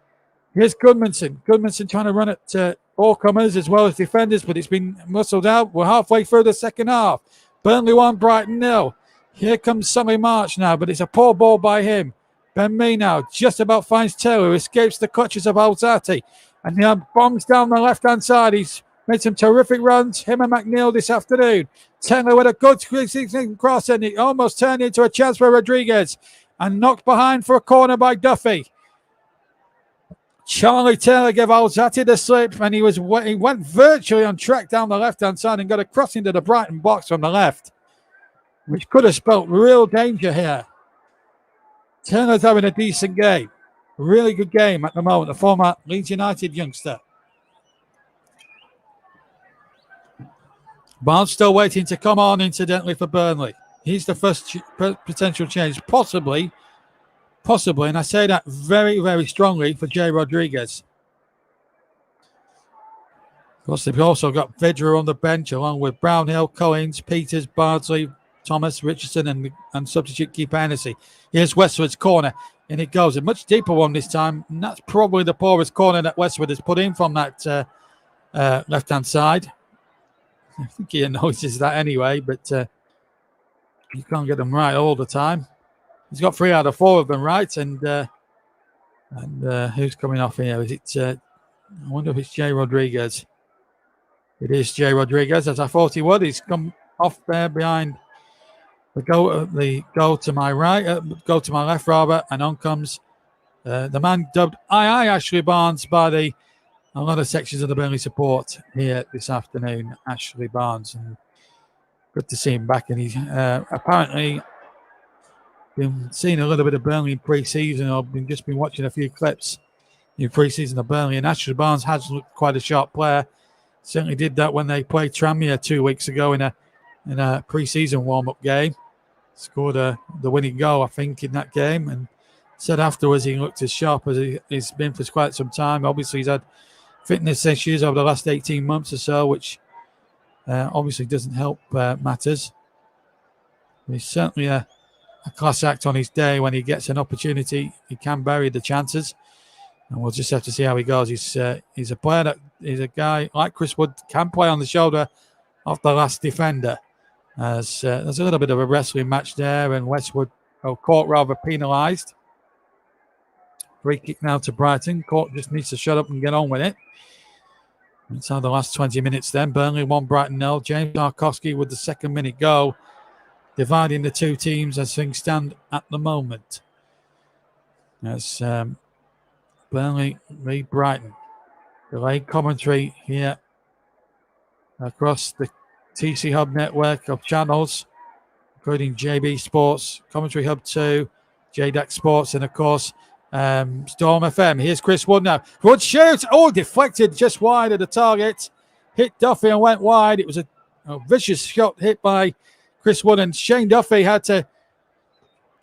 Here's Goodmanson. Goodmanson trying to run at all comers as well as defenders, but it's been muscled out. We're halfway through the second half. Burnley 1, Brighton 0. Here comes Solly March now, but it's a poor ball by him. Ben Mee now just about finds Taylor, who escapes the clutches of Alzati. And he bombs down the left-hand side. He's made some terrific runs, him and McNeil this afternoon. Taylor with a good cross, and it almost turned into a chance for Rodriguez. And knocked behind for a corner by Duffy. Charlie Taylor gave Alzati the slip, and he went virtually on track down the left-hand side and got a cross into the Brighton box from the left, which could have spelt real danger here. Taylor's having a decent game. Really good game at the moment, the former Leeds United youngster. Barnes still waiting to come on, incidentally, for Burnley. He's the first potential change, possibly, and I say that very, very strongly for Jay Rodriguez. Of course, they've also got Vidra on the bench, along with Brownhill, Collins, Peters, Bardsley, Thomas, Richardson, and substitute keeper Hennessy. Here's Westwood's corner, and it goes. A much deeper one this time, and that's probably the poorest corner that Westwood has put in from that left-hand side. I think he notices that anyway, but you can't get them right all the time. He's got 3 out of 4 of them right, and who's coming off here? Is it? I wonder if it's Jay Rodriguez. It is Jay Rodriguez, as I thought he would. He's come off there behind the goal to my right, go to my left rather, and on comes The man dubbed II Ashley Barnes by a lot of sections of the Burnley support here this afternoon. Ashley Barnes, and good to see him back. And he's apparently been seeing a little bit of Burnley in pre-season. I've just been watching a few clips in pre-season of Burnley, and Ashley Barnes has looked quite a sharp player. Certainly did that when they played Tranmere 2 weeks ago in a pre-season warm-up game. Scored the winning goal, I think, in that game, and said afterwards he looked as sharp as he's been for quite some time. Obviously, he's had fitness issues over the last 18 months or so, which obviously doesn't help matters. He's certainly a class act on his day. When he gets an opportunity, he can bury the chances, and we'll just have to see how he goes. He's a player that is a guy like Chris Wood, can play on the shoulder of the last defender. There's a little bit of a wrestling match there, and Westwood Cork rather penalised. Free kick now to Brighton. Cork just needs to shut up and get on with it. That's how the last 20 minutes then. Burnley 1, Brighton 0. James Tarkowski with the second minute goal, dividing the two teams as things stand at the moment. As Burnley lead Brighton. Delayed commentary here across the TC Hub network of channels, including JB Sports, Commentary Hub 2, JDAC Sports, and of course, Storm FM. Here's Chris Wood now. Wood shoots. Oh, deflected just wide of the target. Hit Duffy and went wide. It was a vicious shot hit by Chris Wood, and Shane Duffy had to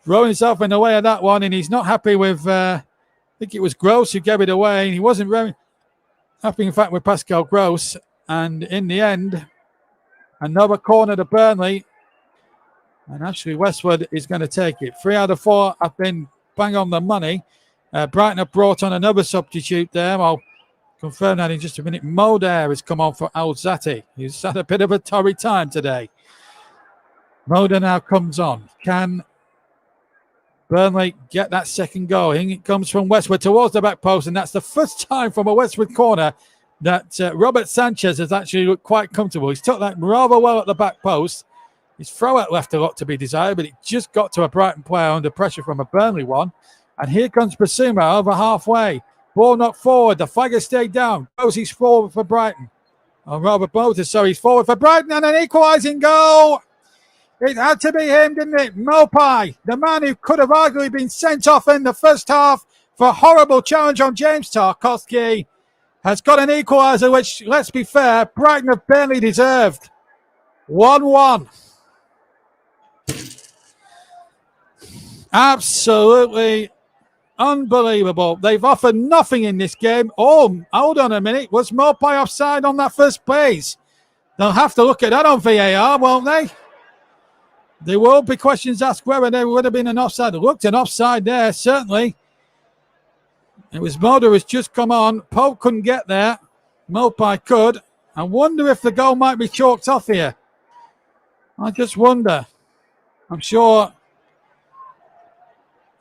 throw himself in the way of that one, and he's not happy with, I think it was Gross who gave it away, and he wasn't very happy, in fact, with Pascal Gross. And in the end, another corner to Burnley, and actually Westwood is going to take it. 3 out of 4 have been bang on the money. Brighton have brought on another substitute there. I'll confirm that in just a minute. Moder has come on for Al Zati. He's had a bit of a torrid time today. Moder now comes on. Can Burnley get that second goal? I think it comes from Westwood towards the back post, and that's the first time from a Westwood corner that Robert Sanchez has actually looked quite comfortable. He's took that rather well at the back post. His throw-out left a lot to be desired, but it just got to a Brighton player under pressure from a Burnley one. And here comes Basuma over halfway. Ball knocked forward. The flag has stayed down. Rosie's forward for Brighton. Or rather, Moses, so he's forward for Brighton, and an equalising goal. It had to be him, didn't it? Mopai, the man who could have arguably been sent off in the first half for a horrible challenge on James Tarkowski, has got an equaliser, which, let's be fair, Brighton have barely deserved. 1-1. Absolutely unbelievable. They've offered nothing in this game. Oh, hold on a minute. Was Mopai offside on that first place? They'll have to look at that on VAR, won't they? There will be questions asked whether there would have been an offside. Looked an offside there, certainly. It was Moder who's just come on. Pope couldn't get there. Mopai could. I wonder if the goal might be chalked off here. I just wonder. I'm sure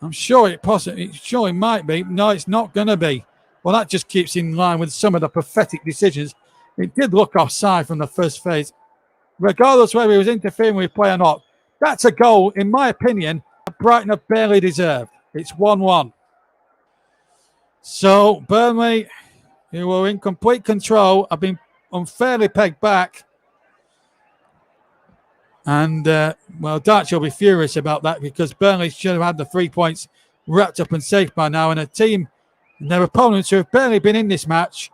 it might be. No, it's not going to be. Well, that just keeps in line with some of the pathetic decisions. It did look offside from the first phase. Regardless whether he was interfering with play or not, that's a goal, in my opinion, that Brighton have barely deserved. It's 1-1. So Burnley, who were in complete control, have been unfairly pegged back. And, Darch will be furious about that, because Burnley should have had the 3 points wrapped up and safe by now. And a team and their opponents who have barely been in this match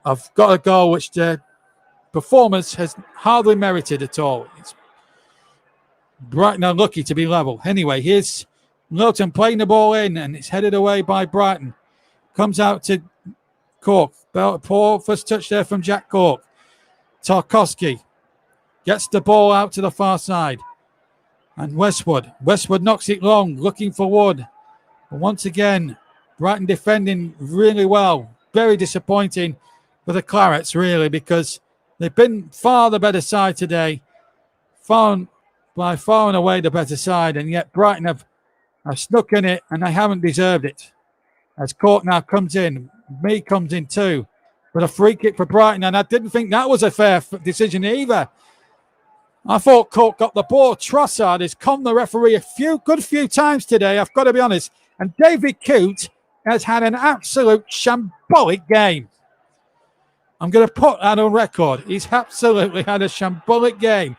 have got a goal which their performance has hardly merited at all. It's Brighton are lucky to be level. Anyway, here's Lowton playing the ball in, and it's headed away by Brighton. Comes out to Cork. Poor first touch there from Jack Cork. Tarkowski gets the ball out to the far side. And Westwood knocks it long, looking for Wood. And once again, Brighton defending really well. Very disappointing for the Clarets, really, because they've been far the better side today. By far and away the better side. And yet Brighton have snuck in it, and they haven't deserved it. As Cork now comes in. Mee comes in too. But a free kick for Brighton. And I didn't think that was a fair decision either. I thought Cork got the ball. Trossard has conned the referee a few times today, I've got to be honest. And David Coote has had an absolute shambolic game. I'm going to put that on record. He's absolutely had a shambolic game.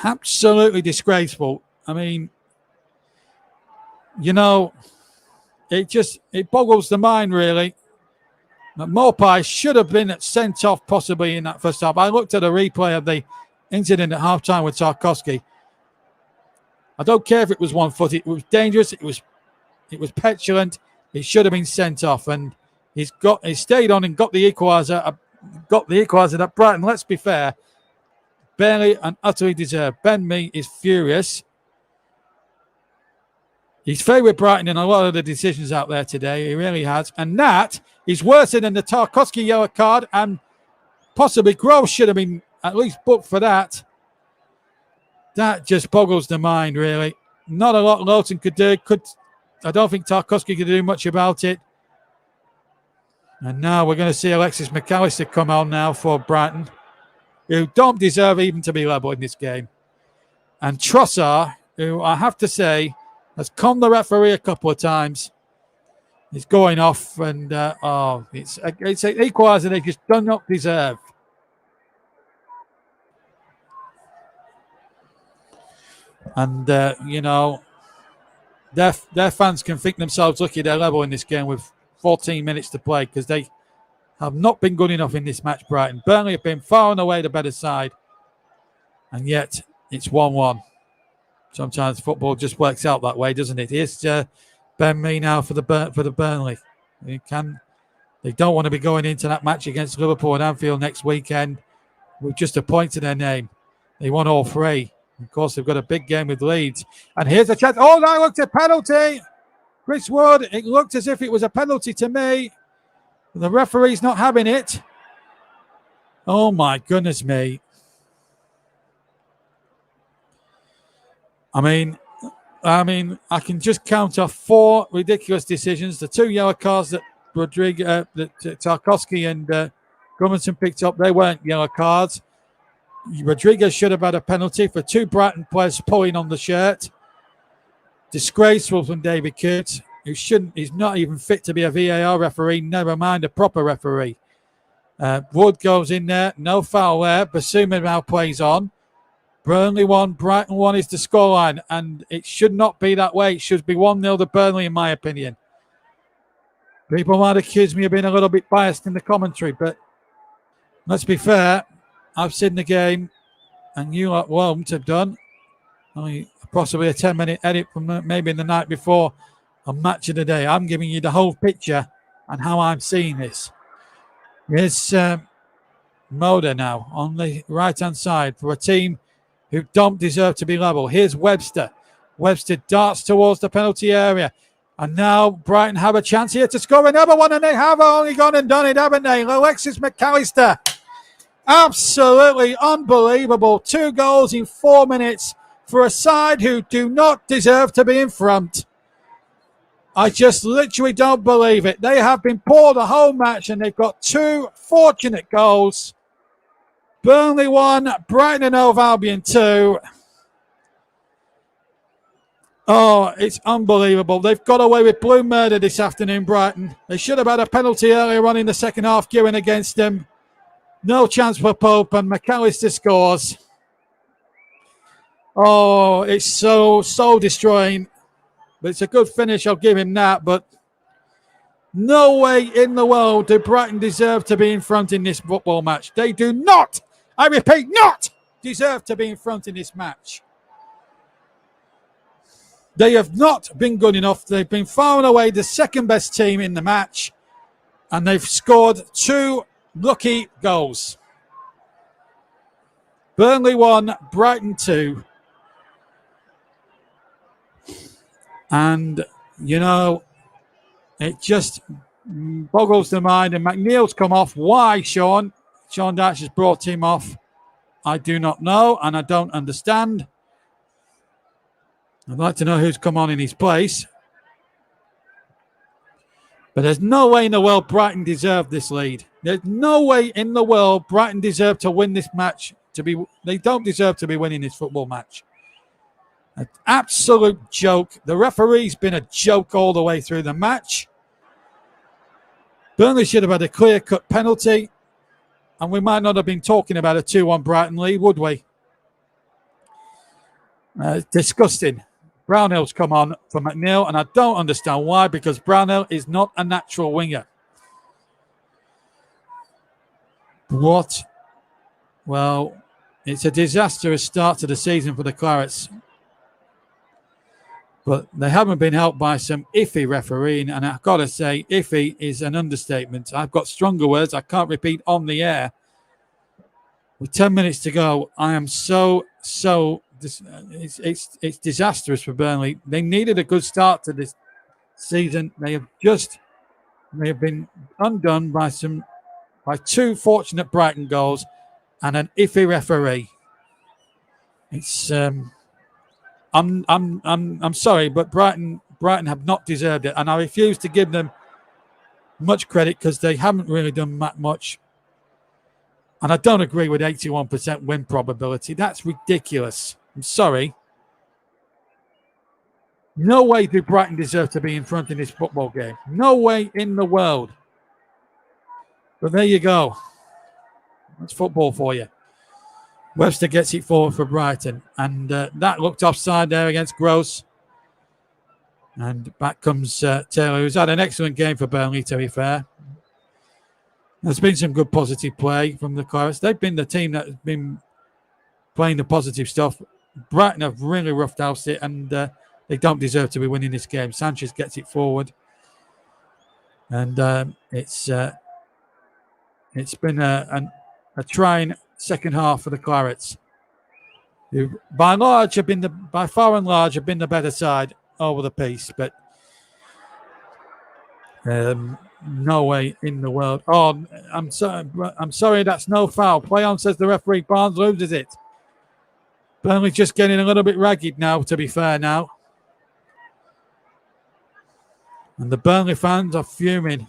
Absolutely disgraceful. I mean, you know, it boggles the mind, really. Mopai should have been sent off possibly in that first half. I looked at a replay of the incident at halftime with Tarkowski. I don't care if it was 1 foot. It was dangerous. It was petulant. He should have been sent off, and he stayed on and got the equaliser. That Brighton, let's be fair, barely and utterly deserved. Ben Mee is furious. He's favoured Brighton in a lot of the decisions out there today. He really has. And that is worse than the Tarkowski yellow card, and possibly Groves should have been at least booked for that. That just boggles the mind, really. Not a lot Lowton could do. I don't think Tarkowski could do much about it. And now we're going to see Alexis McAllister come on now for Brighton, who don't deserve even to be level in this game. And Trossard, who I have to say has conned the referee a couple of times. He's going off, and it's an equaliser they just do not deserve. And their fans can think themselves lucky they're level in this game with 14 minutes to play, because they have not been good enough in this match. Brighton, Burnley have been far and away the better side, and yet it's 1-1. Sometimes football just works out that way, doesn't it? Here's Ben Mee now for the Burnley. They don't want to be going into that match against Liverpool and Anfield next weekend with just a point to their name. They won all three. Of course, they've got a big game with Leeds. And here's a chance. Oh, that looked a penalty. Chris Wood, it looked as if it was a penalty to me. The referee's not having it. Oh, my goodness me. I mean, I can just count off 4 ridiculous decisions. The 2 yellow cards that Tarkowski and Gummerson picked up, they weren't yellow cards. Rodriguez should have had a penalty for 2 Brighton players pulling on the shirt. Disgraceful from David Coote, he's not even fit to be a VAR referee, never mind a proper referee. Wood goes in there, no foul there. Basuma now plays on. Burnley 1, Brighton 1 is the scoreline, and it should not be that way. It should be 1-0 to Burnley, in my opinion. People might accuse me of being a little bit biased in the commentary, but let's be fair. I've seen the game, and you lot won't have done. Possibly a 10-minute edit from maybe the night before a match of the day. I'm giving you the whole picture and how I'm seeing this. Here's Moda now on the right-hand side for a team who don't deserve to be level. Here's Webster. Webster darts towards the penalty area. And now Brighton have a chance here to score another one, and they have only gone and done it, haven't they? Alexis McAllister. Absolutely unbelievable. 2 goals in 4 minutes for a side who do not deserve to be in front. I just literally don't believe it. They have been poor the whole match, and they've got 2 fortunate goals. Burnley 1, Brighton and Hove Albion 2. Oh, it's unbelievable. They've got away with blue murder this afternoon, Brighton. They should have had a penalty earlier on in the second half given against them. No chance for Pope, and McAllister scores. Oh, it's so destroying. But it's a good finish, I'll give him that. But no way in the world do Brighton deserve to be in front in this football match. They do not, I repeat, not deserve to be in front in this match. They have not been good enough. They've been far and away the second best team in the match, and they've scored 2 lucky goals. Burnley 1, Brighton 2. And, it just boggles the mind. And McNeil's come off. Why, Sean? Sean Dyche has brought him off. I do not know, and I don't understand. I'd like to know who's come on in his place. But there's no way in the world Brighton deserved this lead. There's no way in the world Brighton deserved to win this match. They don't deserve to be winning this football match. An absolute joke. The referee's been a joke all the way through the match. Burnley should have had a clear-cut penalty, and we might not have been talking about a 2-1 Brighton lead, would we? Disgusting. Brownhill's come on for McNeil, and I don't understand why, because Brownhill is not a natural winger. What? Well, it's a disastrous start to the season for the Clarets. But they haven't been helped by some iffy refereeing, and I've got to say, iffy is an understatement. I've got stronger words I can't repeat on the air. With 10 minutes to go, I am it's disastrous for Burnley. They needed a good start to this season. They have been undone by two fortunate Brighton goals and an iffy referee. It's I'm sorry, but Brighton have not deserved it, and I refuse to give them much credit because they haven't really done that much. And I don't agree with 81% win probability. That's ridiculous. I'm sorry. No way do Brighton deserve to be in front in this football game. No way in the world. But there you go. That's football for you. Webster gets it forward for Brighton. And that looked offside there against Gross. And back comes Taylor, who's had an excellent game for Burnley, to be fair. There's been some good positive play from the Clarets. They've been the team that has been playing the positive stuff. Brighton have really roughed housed it, and they don't deserve to be winning this game. Sanchez gets it forward. And it's been a trying second half for the Clarets, who by far and large have been the better side over the piece, but no way in the world. Oh, I'm sorry, that's no foul. Play on, says the referee. Barnes loses it. Burnley just getting a little bit ragged now, to be fair now. And the Burnley fans are fuming.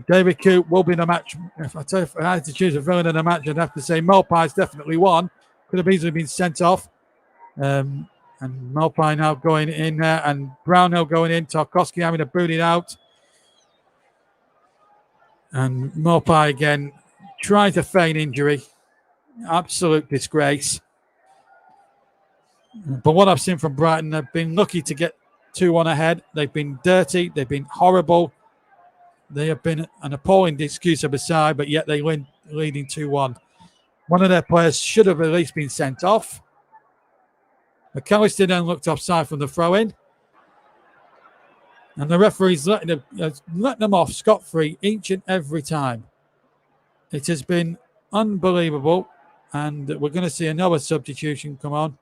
David Coote will be the match. If I had to choose a villain in the match, I'd have to say Maupai's definitely one. Could have easily been sent off. And Maupai now going in there, and Brownhill going in. Tarkowski having to boot it out. And Maupai again trying to feign injury. Absolute disgrace. But what I've seen from Brighton, they've been lucky to get 2-1 ahead. They've been dirty. They've been horrible. They have been an appalling excuse of a side, but yet they win leading 2-1. One of their players should have at least been sent off. McAllister then looked offside from the throw-in. And the referee's letting them off scot-free each and every time. It has been unbelievable. And we're going to see another substitution come on.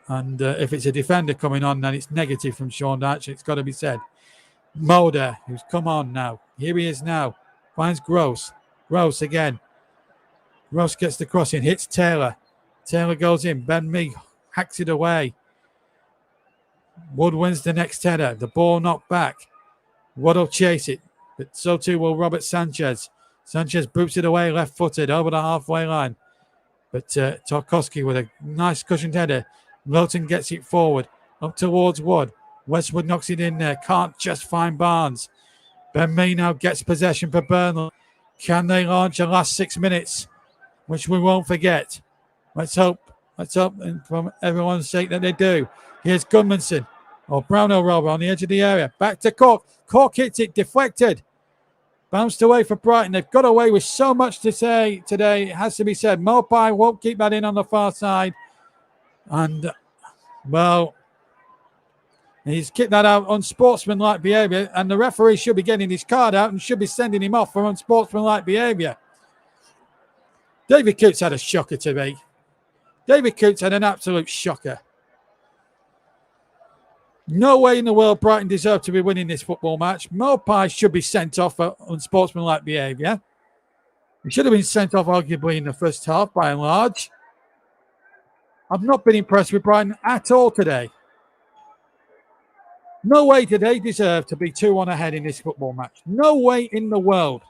And if it's a defender coming on, then it's negative from Sean Dyche. It's got to be said. Mulder, who's come on now. Here he is now. Finds Gross. Gross again. Gross gets the crossing. Hits Taylor. Taylor goes in. Ben Mee hacks it away. Wood wins the next header. The ball knocked back. Wood will chase it. But so too will Robert Sanchez. Sanchez boots it away left-footed over the halfway line. But Tarkowski with a nice cushioned header. Lowton gets it forward. Up towards Wood. Westwood knocks it in there. Can't just find Barnes. Ben Mee now gets possession for Burnley. Can they launch the last 6 minutes, which we won't forget? Let's hope, and from everyone's sake that they do. Here's Gunmanson, or Brownhill Rover on the edge of the area. Back to Cork. Cork hits it, deflected. Bounced away for Brighton. They've got away with so much to say today. It has to be said. Maupai won't keep that in on the far side. And, well, he's kicked that out unsportsmanlike behaviour, and the referee should be getting his card out and should be sending him off for unsportsmanlike behaviour. David Coote's had a shocker to me. David Coote's had an absolute shocker. No way in the world Brighton deserve to be winning this football match. Maupai should be sent off for unsportsmanlike behaviour. He should have been sent off arguably in the first half by and large. I've not been impressed with Brighton at all today. No way did they deserve to be 2-1 ahead in this football match. No way in the world.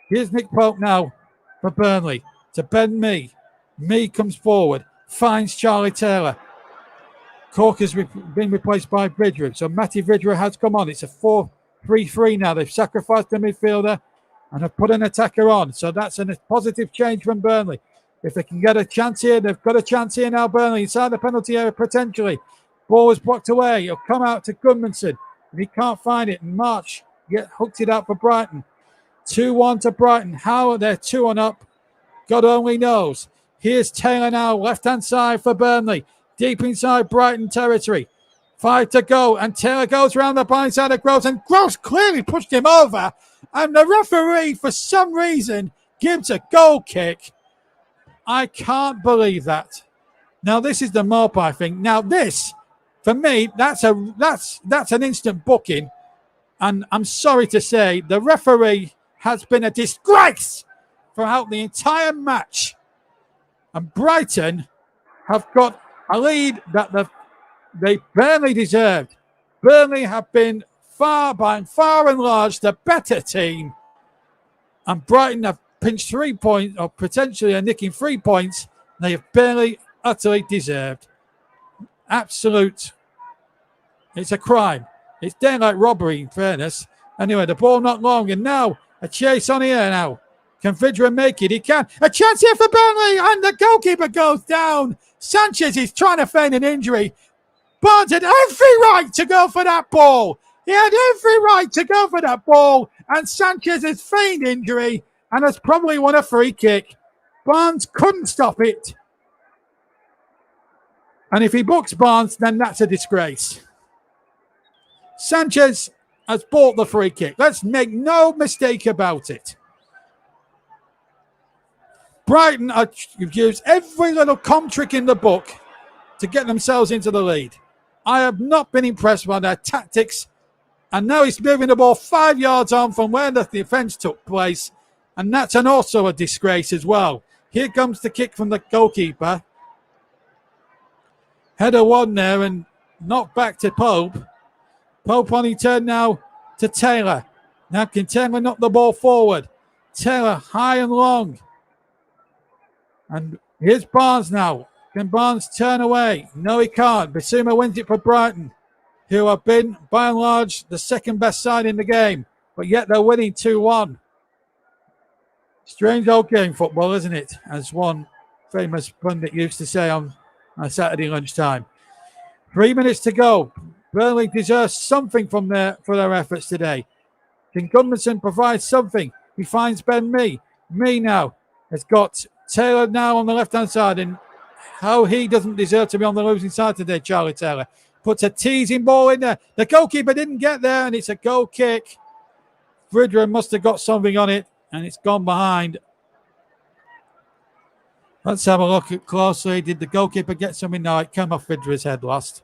Here's Nick Pope now for Burnley to Ben Mee. Mee comes forward. finds Charlie Taylor. Cork has been replaced by Vidra. So Matty Vidra has come on. It's a 4-3-3 now. They've sacrificed the midfielder and have put an attacker on. So that's a positive change from Burnley. If they can get a chance here, they've got a chance here now, Burnley, inside the penalty area potentially. Ball is blocked away. It'll come out to Gudmundsson. And he can't find it. And March hooked it out for Brighton. 2-1 to Brighton. How they're 2-1 up, God only knows. Here's Taylor now, left-hand side for Burnley. Deep inside Brighton territory. 5 to go. And Taylor goes around the blind side of Groves. And Groves clearly pushed him over. And the referee, for some reason, gives a goal kick. I can't believe that. Now, this is the Mopai thing. Now, this, for me, that's an instant booking. And I'm sorry to say, the referee has been a disgrace throughout the entire match. And Brighton have got a lead that they barely deserved. Burnley have been far and large the better team. And Brighton have pinched 3 points, or potentially are nicking 3 points. They have barely, utterly deserved. Absolute. It's a crime. It's daylight robbery, in fairness. Anyway, the ball not long, and now a chase on here now. Can Vidra make it? He can. A chance here for Burnley, and the goalkeeper goes down. Sanchez is trying to feign an injury. Barnes had every right to go for that ball. He had every right to go for that ball, and Sanchez has feigned injury and has probably won a free kick. Barnes couldn't stop it. And if he books Barnes, then that's a disgrace. Sanchez has bought the free kick. Let's make no mistake about it. Brighton have used every little com trick in the book to get themselves into the lead. I have not been impressed by their tactics. And now he's moving the ball 5 yards on from where the defence took place. And that's also a disgrace as well. Here comes the kick from the goalkeeper. Header one there and knocked back to Pope. Pope on his turn now to Taylor. Now can Taylor knock the ball forward? Taylor high and long. And here's Barnes now. Can Barnes turn away? No, he can't. Bissouma wins it for Brighton, who have been, by and large, the second best side in the game. But yet they're winning 2-1. Strange old game, football, isn't it? As one famous pundit used to say on Saturday lunchtime. 3 minutes to go. Burnley deserves something for their efforts today. Can Gudmundsson provide something? He finds Ben Mee. Mee now has got Taylor now on the left-hand side. And how he doesn't deserve to be on the losing side today, Charlie Taylor. Puts a teasing ball in there. The goalkeeper didn't get there, and it's a goal kick. Vidra must have got something on it, and it's gone behind. Let's have a look at closely. Did the goalkeeper get something? No, it came off Vidra's head last.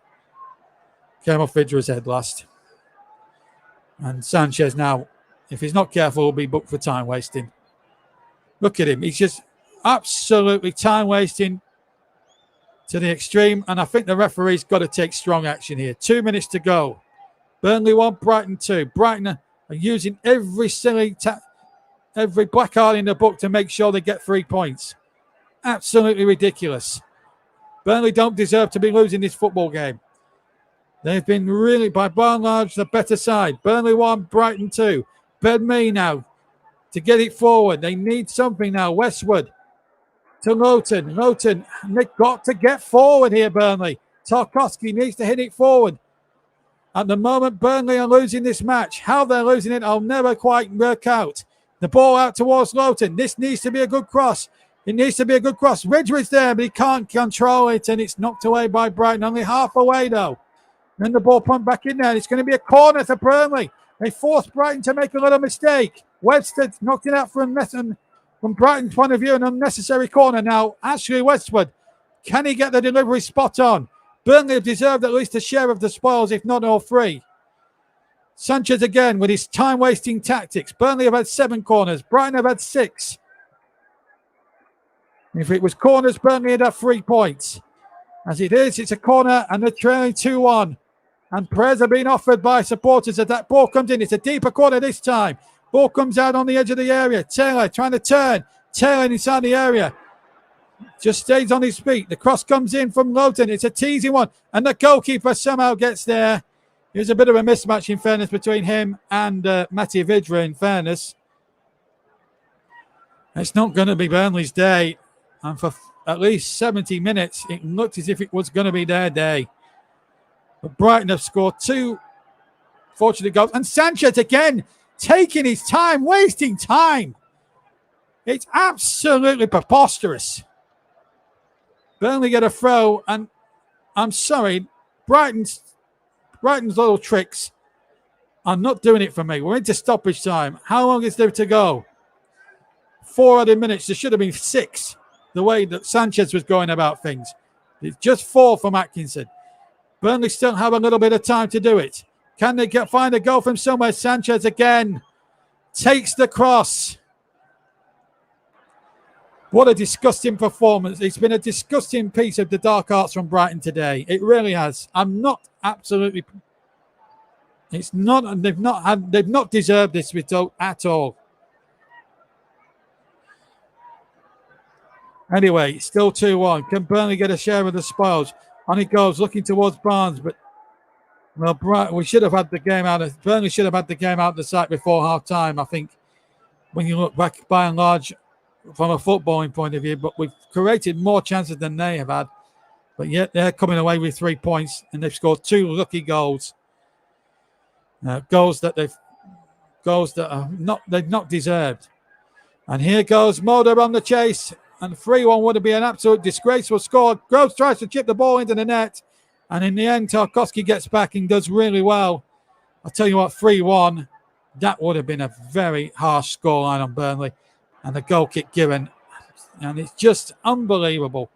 And Sanchez now, if he's not careful, will be booked for time wasting. Look at him. He's just absolutely time wasting to the extreme. And I think the referee's got to take strong action here. 2 minutes to go. Burnley 1, Brighton 2. Brighton are using every black card in the book to make sure they get 3 points. Absolutely ridiculous. Burnley don't deserve to be losing this football game. They've been really, by and large, the better side. Burnley 1, Brighton 2. Ben Mee now to get it forward. They need something now. Westwood to Lowton. Lowton, they've got to get forward here, Burnley. Tarkowski needs to hit it forward. At the moment, Burnley are losing this match. How they're losing it, I'll never quite work out. The ball out towards Lowton. This needs to be a good cross. It needs to be a good cross. Ridgway is there, but he can't control it, and it's knocked away by Brighton. Only half away, though. Then the ball pumped back in there. It's going to be a corner for Burnley. They forced Brighton to make a little mistake. Webster knocked it out from Brighton's point of view, an unnecessary corner. Now, Ashley Westwood, can he get the delivery spot on? Burnley have deserved at least a share of the spoils, if not all three. Sanchez again with his time-wasting tactics. Burnley have had 7 corners. Brighton have had 6. If it was corners, Burnley would have 3 points. As it is, it's a corner and they're trailing 2-1. And prayers are being offered by supporters as that ball comes in. It's a deeper corner this time. Ball comes out on the edge of the area. Taylor trying to turn. Taylor inside the area. just stays on his feet. The cross comes in from Lowton. It's a teasing one, and the goalkeeper somehow gets there. There's a bit of a mismatch, in fairness, between him and Matty Vidra, in fairness. It's not going to be Burnley's day. And for at least 70 minutes, it looked as if it was going to be their day. But Brighton have scored 2 fortunate goals. And Sanchez again, taking his time, wasting time. It's absolutely preposterous. Burnley get a throw, and I'm sorry, Brighton's little tricks are not doing it for me. We're into stoppage time. How long is there to go? 4 other minutes. There should have been 6, the way that Sanchez was going about things. It's just 4 from Atkinson. Burnley still have a little bit of time to do it. Can they find a goal from somewhere? Sanchez again takes the cross. What a disgusting performance. It's been a disgusting piece of the dark arts from Brighton today. It really has. I'm not absolutely... It's not... They've not deserved this result at all. Anyway, still 2-1. Can Burnley get a share of the spoils? On it goes, looking towards Barnes, but we should have had the game out. Burnley should have had the game out of the sight before half time, I think, when you look back by and large from a footballing point of view. But we've created more chances than they have had. But yet they're coming away with 3 points, and they've scored 2 lucky goals. Goals that they've not deserved. And here goes Mulder on the chase. And 3-1 would have been an absolute disgraceful score. Groves tries to chip the ball into the net. And in the end, Tarkowski gets back and does really well. I'll tell you what, 3-1, that would have been a very harsh scoreline on Burnley. And the goal kick given. And it's just unbelievable.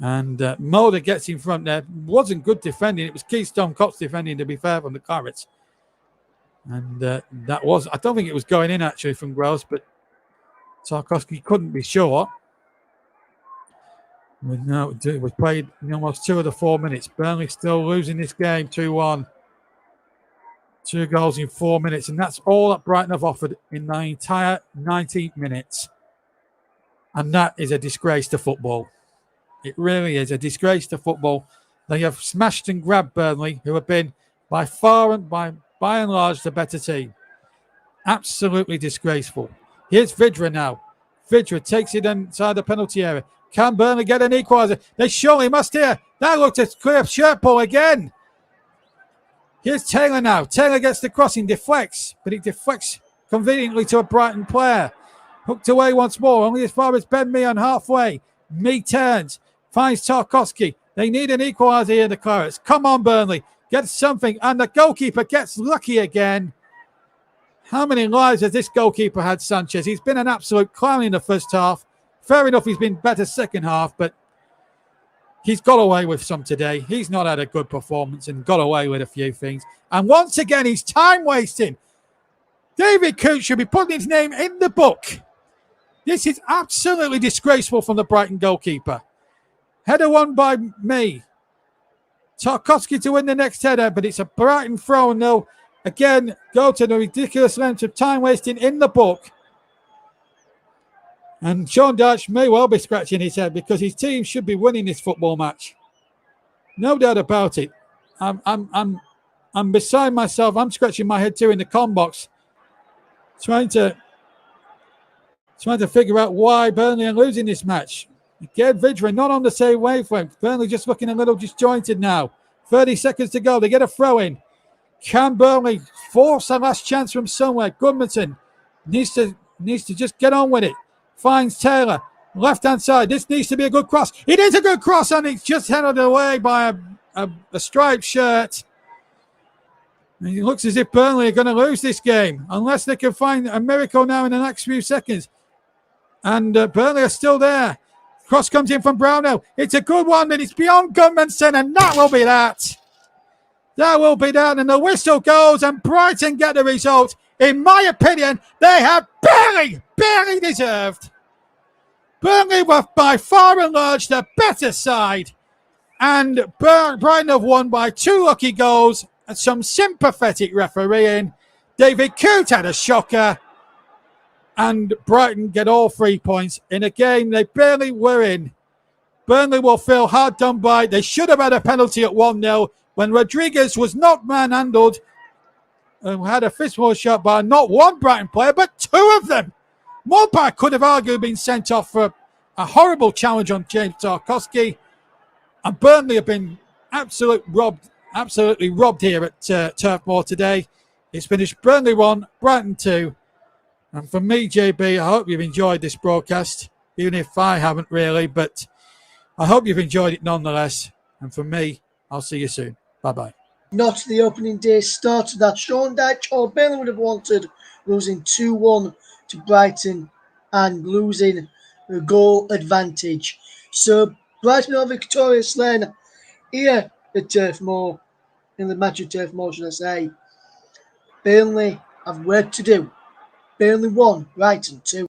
And Mulder gets in front there. Wasn't good defending. It was Keystone Cops defending, to be fair, from the Clarets. And that was, I don't think it was going in actually from Groves, but Tarkowski couldn't be sure. It was played in almost 2 of the 4 minutes. Burnley still losing this game 2-1. 2 goals in 4 minutes, and that's all that Brighton have offered in the entire 90 minutes. And that is a disgrace to football. It really is a disgrace to football. They have smashed and grabbed Burnley, who have been by far and by and large the better team. Absolutely disgraceful. Here's Vidra now. Vidra takes it inside the penalty area. Can Burnley get an equaliser? They surely must here. That looked a clear shirt pull again. Here's Taylor now. Taylor gets the crossing, deflects, but it deflects conveniently to a Brighton player. Hooked away once more, only as far as Ben Mee on halfway. Mee turns, finds Tarkowski. They need an equaliser here, the Clarets. Come on, Burnley. Get something. And the goalkeeper gets lucky again. How many lives has this goalkeeper had, Sanchez? He's been an absolute clown in the first half. Fair enough, he's been better second half, but he's got away with some today. He's not had a good performance and got away with a few things. And once again, he's time wasting. David Coote should be putting his name in the book. This is absolutely disgraceful from the Brighton goalkeeper. Header won by Mee. Tarkowski to win the next header, but it's a Brighton throw, and they'll again go to the ridiculous length of time wasting in the book. And Sean Dyche may well be scratching his head because his team should be winning this football match. No doubt about it. I'm beside myself. I'm scratching my head too in the comm box, trying to figure out why Burnley are losing this match. Again, Vidra not on the same wavelength. Burnley just looking a little disjointed now. 30 seconds to go. They get a throw in. Can Burnley force a last chance from somewhere? Goodmanson needs to just get on with it. Finds Taylor. Left-hand side. This needs to be a good cross. It is a good cross, and it's just headed away by a striped shirt. And it looks as if Burnley are going to lose this game unless they can find a miracle now in the next few seconds. And Burnley are still there. Cross comes in from Brownell. It's a good one, and it's beyond Goodmanson, and that will be that. That will be that, and the whistle goes, and Brighton get the result. In my opinion, they have barely deserved. Burnley were by far and large the better side, and Brighton have won by 2 lucky goals and some sympathetic refereeing. David Coote had a shocker. and Brighton get all 3 points in a game they barely were in. Burnley will feel hard done by. They should have had a penalty at 1-0 when Rodriguez was not manhandled and had a fistful shot by not one Brighton player, but two of them. Morpah could have arguably been sent off for a horrible challenge on James Tarkowski. And Burnley have been absolutely robbed here at Turf Moor today. It's finished Burnley 1, Brighton 2. And for me, JB, I hope you've enjoyed this broadcast, even if I haven't really, but I hope you've enjoyed it nonetheless. And for me, I'll see you soon. Bye-bye. Not the opening day start that Sean Dyche or Burnley would have wanted, losing 2-1 to Brighton and losing a goal advantage. So Brighton are victorious then here at Turf Moor, in the match at Turf Moor, should I say. Burnley have work to do. Burnley 1, Brighton 2.